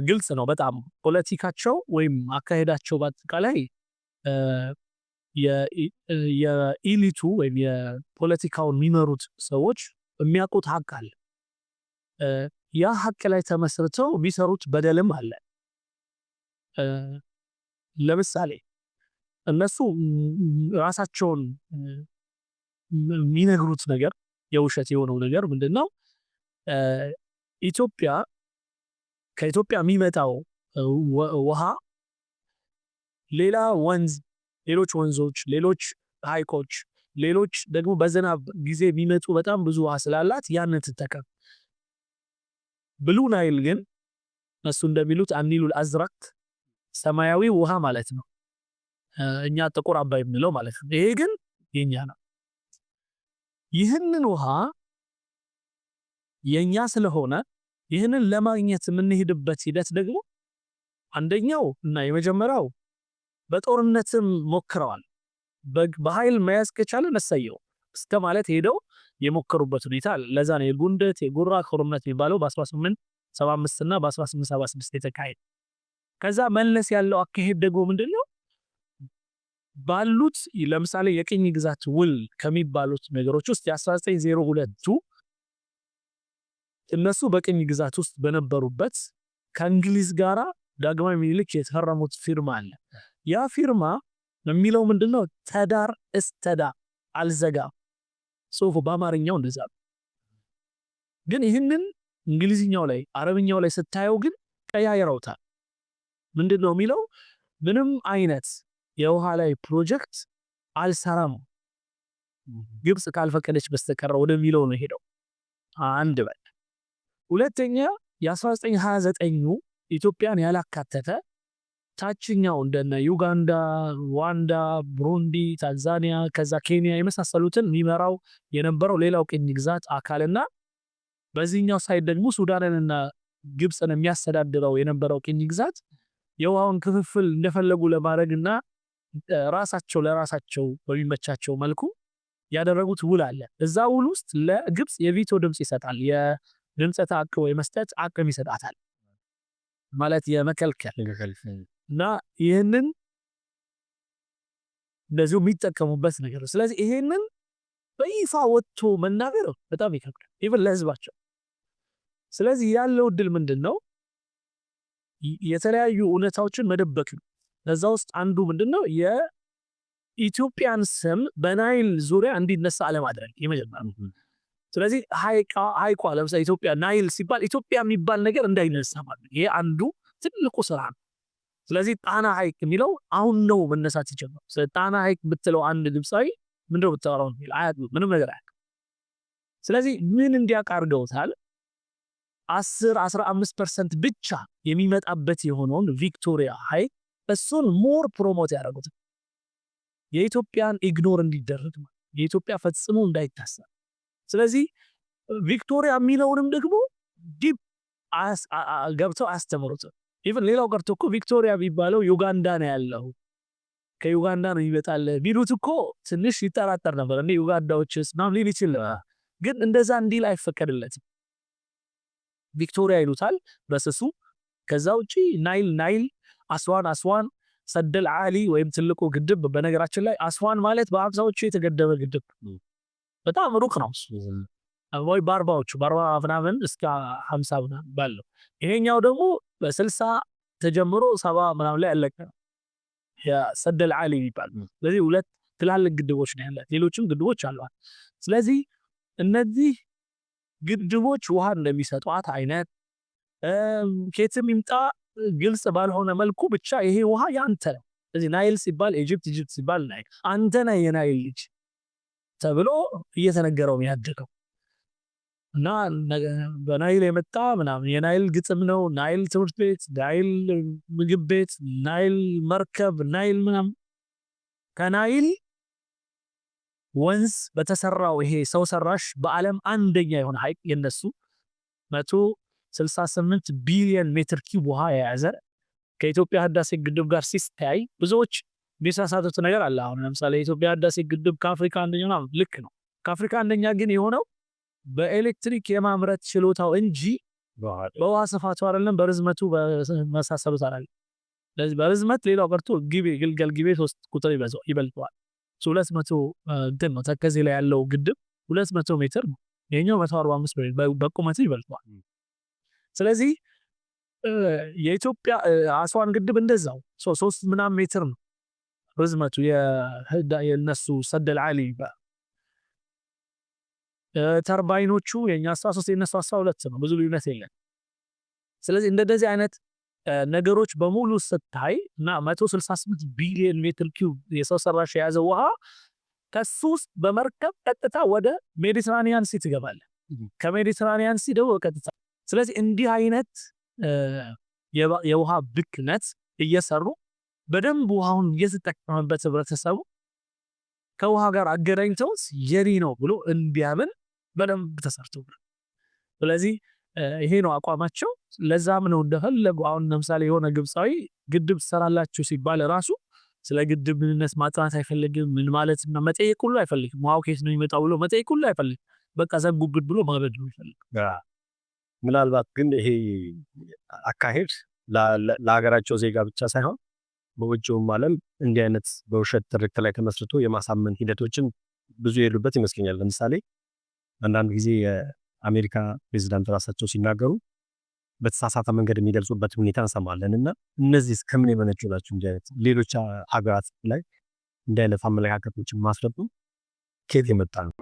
ግልጽ ነው በጣም ፖለቲካቸው ወይም አካሄዳቸው በአጠቃላይ የኢሊቱ ወይም የፖለቲካውን የሚመሩት ሰዎች የሚያውቁት ሀቅ አለ። ያ ሀቅ ላይ ተመስርተው የሚሰሩት በደልም አለ። ለምሳሌ እነሱ ራሳቸውን የሚነግሩት ነገር የውሸት የሆነው ነገር ምንድነው? ከኢትዮጵያ የሚመጣው ውሃ ሌላ ወንዝ፣ ሌሎች ወንዞች፣ ሌሎች ሐይቆች፣ ሌሎች ደግሞ በዝናብ ጊዜ የሚመጡ በጣም ብዙ ውሃ ስላላት ያንን ትጠቀም። ብሉ ናይል ግን እነሱ እንደሚሉት አኒሉል አዝራቅ ሰማያዊ ውሃ ማለት ነው። እኛ ጥቁር አባይ የምንለው ማለት ነው። ይሄ ግን የኛ ነው። ይህንን ውሃ የኛ ስለሆነ ይህንን ለማግኘት የምንሄድበት ሂደት ደግሞ አንደኛው እና የመጀመሪያው በጦርነትም ሞክረዋል። በኃይል መያዝ ከቻለ ነሰየው እስከ ማለት ሄደው የሞከሩበት ሁኔታ አለ። ለዛ ነው የጉንደት የጉራ ጦርነት የሚባለው በ1875 እና በ1876 የተካሄደ። ከዛ መለስ ያለው አካሄድ ደግሞ ምንድነው? ባሉት ለምሳሌ የቅኝ ግዛት ውል ከሚባሉት ነገሮች ውስጥ የ1902ቱ እነሱ በቅኝ ግዛት ውስጥ በነበሩበት ከእንግሊዝ ጋራ ዳግማዊ ምኒልክ የተፈረሙት ፊርማ አለ። ያ ፊርማ የሚለው ምንድነው? ተዳር እስተዳ አልዘጋ ጽሁፉ በአማርኛው እንደዛ። ግን ይህንን እንግሊዝኛው ላይ አረብኛው ላይ ስታየው ግን ቀያይረውታል። ምንድነው የሚለው? ምንም አይነት የውሃ ላይ ፕሮጀክት አልሰራም ግብጽ ካልፈቀደች በስተቀር ወደሚለው ነው ሄደው። አንድ በል ሁለተኛ የ1929ኙ ኢትዮጵያን ያላካተተ ታችኛው እንደነ ዩጋንዳ፣ ሩዋንዳ፣ ብሩንዲ፣ ታንዛኒያ ከዛ ኬንያ የመሳሰሉትን የሚመራው የነበረው ሌላው ቅኝ ግዛት አካልና በዚህኛው ሳይድ ደግሞ ሱዳንንና ግብጽን የሚያስተዳድረው የነበረው ቅኝ ግዛት የውሃውን ክፍፍል እንደፈለጉ ለማድረግና ራሳቸው ለራሳቸው በሚመቻቸው መልኩ ያደረጉት ውል አለ። እዛ ውል ውስጥ ለግብጽ የቪቶ ድምጽ ይሰጣል። የድምጽ ተአቅቦ የመስጠት አቅም ይሰጣታል ማለት የመከልከል እና ይህንን እንደዚሁ የሚጠቀሙበት ነገር። ስለዚህ ይህንን በይፋ ወጥቶ መናገር በጣም ይከብዳል ኢቭን ለህዝባቸው። ስለዚህ ያለው እድል ምንድነው? የተለያዩ እውነታዎችን መደበቅ ነው። ለዛ ውስጥ አንዱ ምንድነው? የኢትዮጵያን ስም በናይል ዙሪያ እንዲነሳ አለማድረግ የመጀመሪያው። ስለዚህ ሐይቋ ለምሳሌ ኢትዮጵያ ናይል ሲባል ኢትዮጵያ የሚባል ነገር እንዳይነሳ ማለት ይሄ አንዱ ትልቁ ስራ ነው። ስለዚህ ጣና ሐይቅ የሚለው አሁን ነው መነሳት ይጀምራል። ስለዚህ ጣና ሐይቅ ብትለው አንድ ግብፃዊ ምንድነው ብታወራው የሚል አያውቅም፣ ምንም ነገር አያውቅም። ስለዚህ ምን እንዲያቃርገውታል? 10-15% ብቻ የሚመጣበት የሆነውን ቪክቶሪያ ሐይቅ እሱን ሞር ፕሮሞት ያደርጉት የኢትዮጵያን ኢግኖር እንዲደረግ ማለት የኢትዮጵያ ፈጽሞ እንዳይታሰብ። ስለዚህ ቪክቶሪያ የሚለውንም ደግሞ ዲፕ ገብተው አስተምሩት። ኢቭን ሌላው ቀርቶ እኮ ቪክቶሪያ ቢባለው ዩጋንዳ ነው ያለው ከዩጋንዳ ነው ይመጣል ቢሉት እኮ ትንሽ ይጠራጠር ነበር። እንዴ ዩጋንዳዎችስ ምናምን ሊል ይችል፣ ግን እንደዛ እንዲል አይፈቀድለትም። ቪክቶሪያ ይሉታል በስሱ። ከዛ ውጪ ናይል፣ አስዋን፣ ሰደል አሊ ወይም ትልቁ ግድብ። በነገራችን ላይ አስዋን ማለት በአብዛዎቹ የተገደበ ግድብ በጣም ሩቅ ነው ወይ በ40 ምናምን እስከ 50 ምናምን ባለው። ይሄኛው ደግሞ በ60 ተጀምሮ 70 ምናምን ላይ ያለቀ የሰደል አሊ ይባል። ስለዚህ ሁለት ትላልቅ ግድቦች ነው ያላት፣ ሌሎችም ግድቦች አሏት። ስለዚህ እነዚህ ግድቦች ውሃ እንደሚሰጧት አይነት ኬትም ይምጣ ግልጽ ባልሆነ መልኩ ብቻ ይሄ ውሃ ያንተ ነው። ስለዚህ ናይል ሲባል ኢጅፕት ሲባል ናይል አንተ ነህ የናይል ልጅ ተብሎ እየተነገረው ያደገው እና በናይል የመጣ ምናምን የናይል ግጥም ነው፣ ናይል ትምህርት ቤት፣ ናይል ምግብ ቤት፣ ናይል መርከብ፣ ናይል ምናምን። ከናይል ወንዝ በተሰራው ይሄ ሰው ሰራሽ በዓለም አንደኛ የሆነ ሐይቅ የነሱ 168 ቢሊዮን ሜትር ኪዩብ ውሃ የያዘ ከኢትዮጵያ ህዳሴ ግድብ ጋር ሲስተያይ ብዙዎች የሚሳሳቱት ነገር አለ። አሁን ለምሳሌ የኢትዮጵያ ህዳሴ ግድብ ከአፍሪካ አንደኛ ነው፣ ልክ ነው። ከአፍሪካ አንደኛ ግን የሆነው በኤሌክትሪክ የማምረት ችሎታው እንጂ በውሃ ስፋቱ አይደለም፣ በርዝመቱ በመሳሰሉት አይደለም። ስለዚህ በርዝመት ሌላው ቀርቶ ግልገል ጊቤ 3 ቁጥር ይበልጠዋል። 200 እንትን ነው ተከዜ ላይ ያለው ግድብ 200 ሜትር ነው፣ የኛው 145 ሜትር በቁመቱ ይበልጠዋል። ስለዚህ የኢትዮጵያ አስዋን ግድብ እንደዛው 3 ምናምን ሜትር ነው ርዝመቱ የነሱ ሰደል ዓሊ ተርባይኖቹ የኛ 13 የነሱ 12 ነው፣ ብዙ ልዩነት የለም። ስለዚህ እንደዚህ አይነት ነገሮች በሙሉ ስታይ እና 168 ቢሊዮን ሜትር ኪዩብ የሰው ሰራሽ የያዘ ውሃ ከሱ ውስጥ በመርከብ ቀጥታ ወደ ሜዲትራኒያን ሲ ትገባለ፣ ከሜዲትራኒያን ሲ ደግሞ ቀጥታ። ስለዚህ እንዲህ አይነት የውሃ ብክነት እየሰሩ በደንብ ውሃውን እየተጠቀመበት ህብረተሰቡ ከውሃ ጋር አገናኝተው የኔ ነው ብሎ እንዲያምን በደንብ ተሰርተው። ስለዚህ ይሄ ነው አቋማቸው። ለዛም ነው እንደፈለጉ አሁን ለምሳሌ የሆነ ግብፃዊ ግድብ ትሰራላችሁ ሲባል ራሱ ስለ ግድብ ምንነት ማጥናት አይፈልግም። ምን ማለት እና መጠየቅ ሁሉ አይፈልግም። ውሃው ከየት ነው የሚመጣው ብሎ መጠየቅ ሁሉ አይፈልግም። በቃ ዘጉብት ብሎ ማበድ ነው የሚፈልግ። ምናልባት ግን ይሄ አካሄድ ለሀገራቸው ዜጋ ብቻ ሳይሆን በውጭውም ዓለም እንዲህ አይነት በውሸት ትርክት ላይ ተመስርቶ የማሳመን ሂደቶችን ብዙ የሄዱበት ይመስለኛል። ለምሳሌ አንዳንድ ጊዜ የአሜሪካ ፕሬዚዳንት ራሳቸው ሲናገሩ በተሳሳተ መንገድ የሚገልጹበት ሁኔታ እንሰማለን እና እነዚህ ከምን የመነጩ ናቸው? እንዲህ አይነት ሌሎች ሀገራት ላይ እንዲህ አይነት አመለካከቶችን ማስረጡ ከየት የመጣ ነው?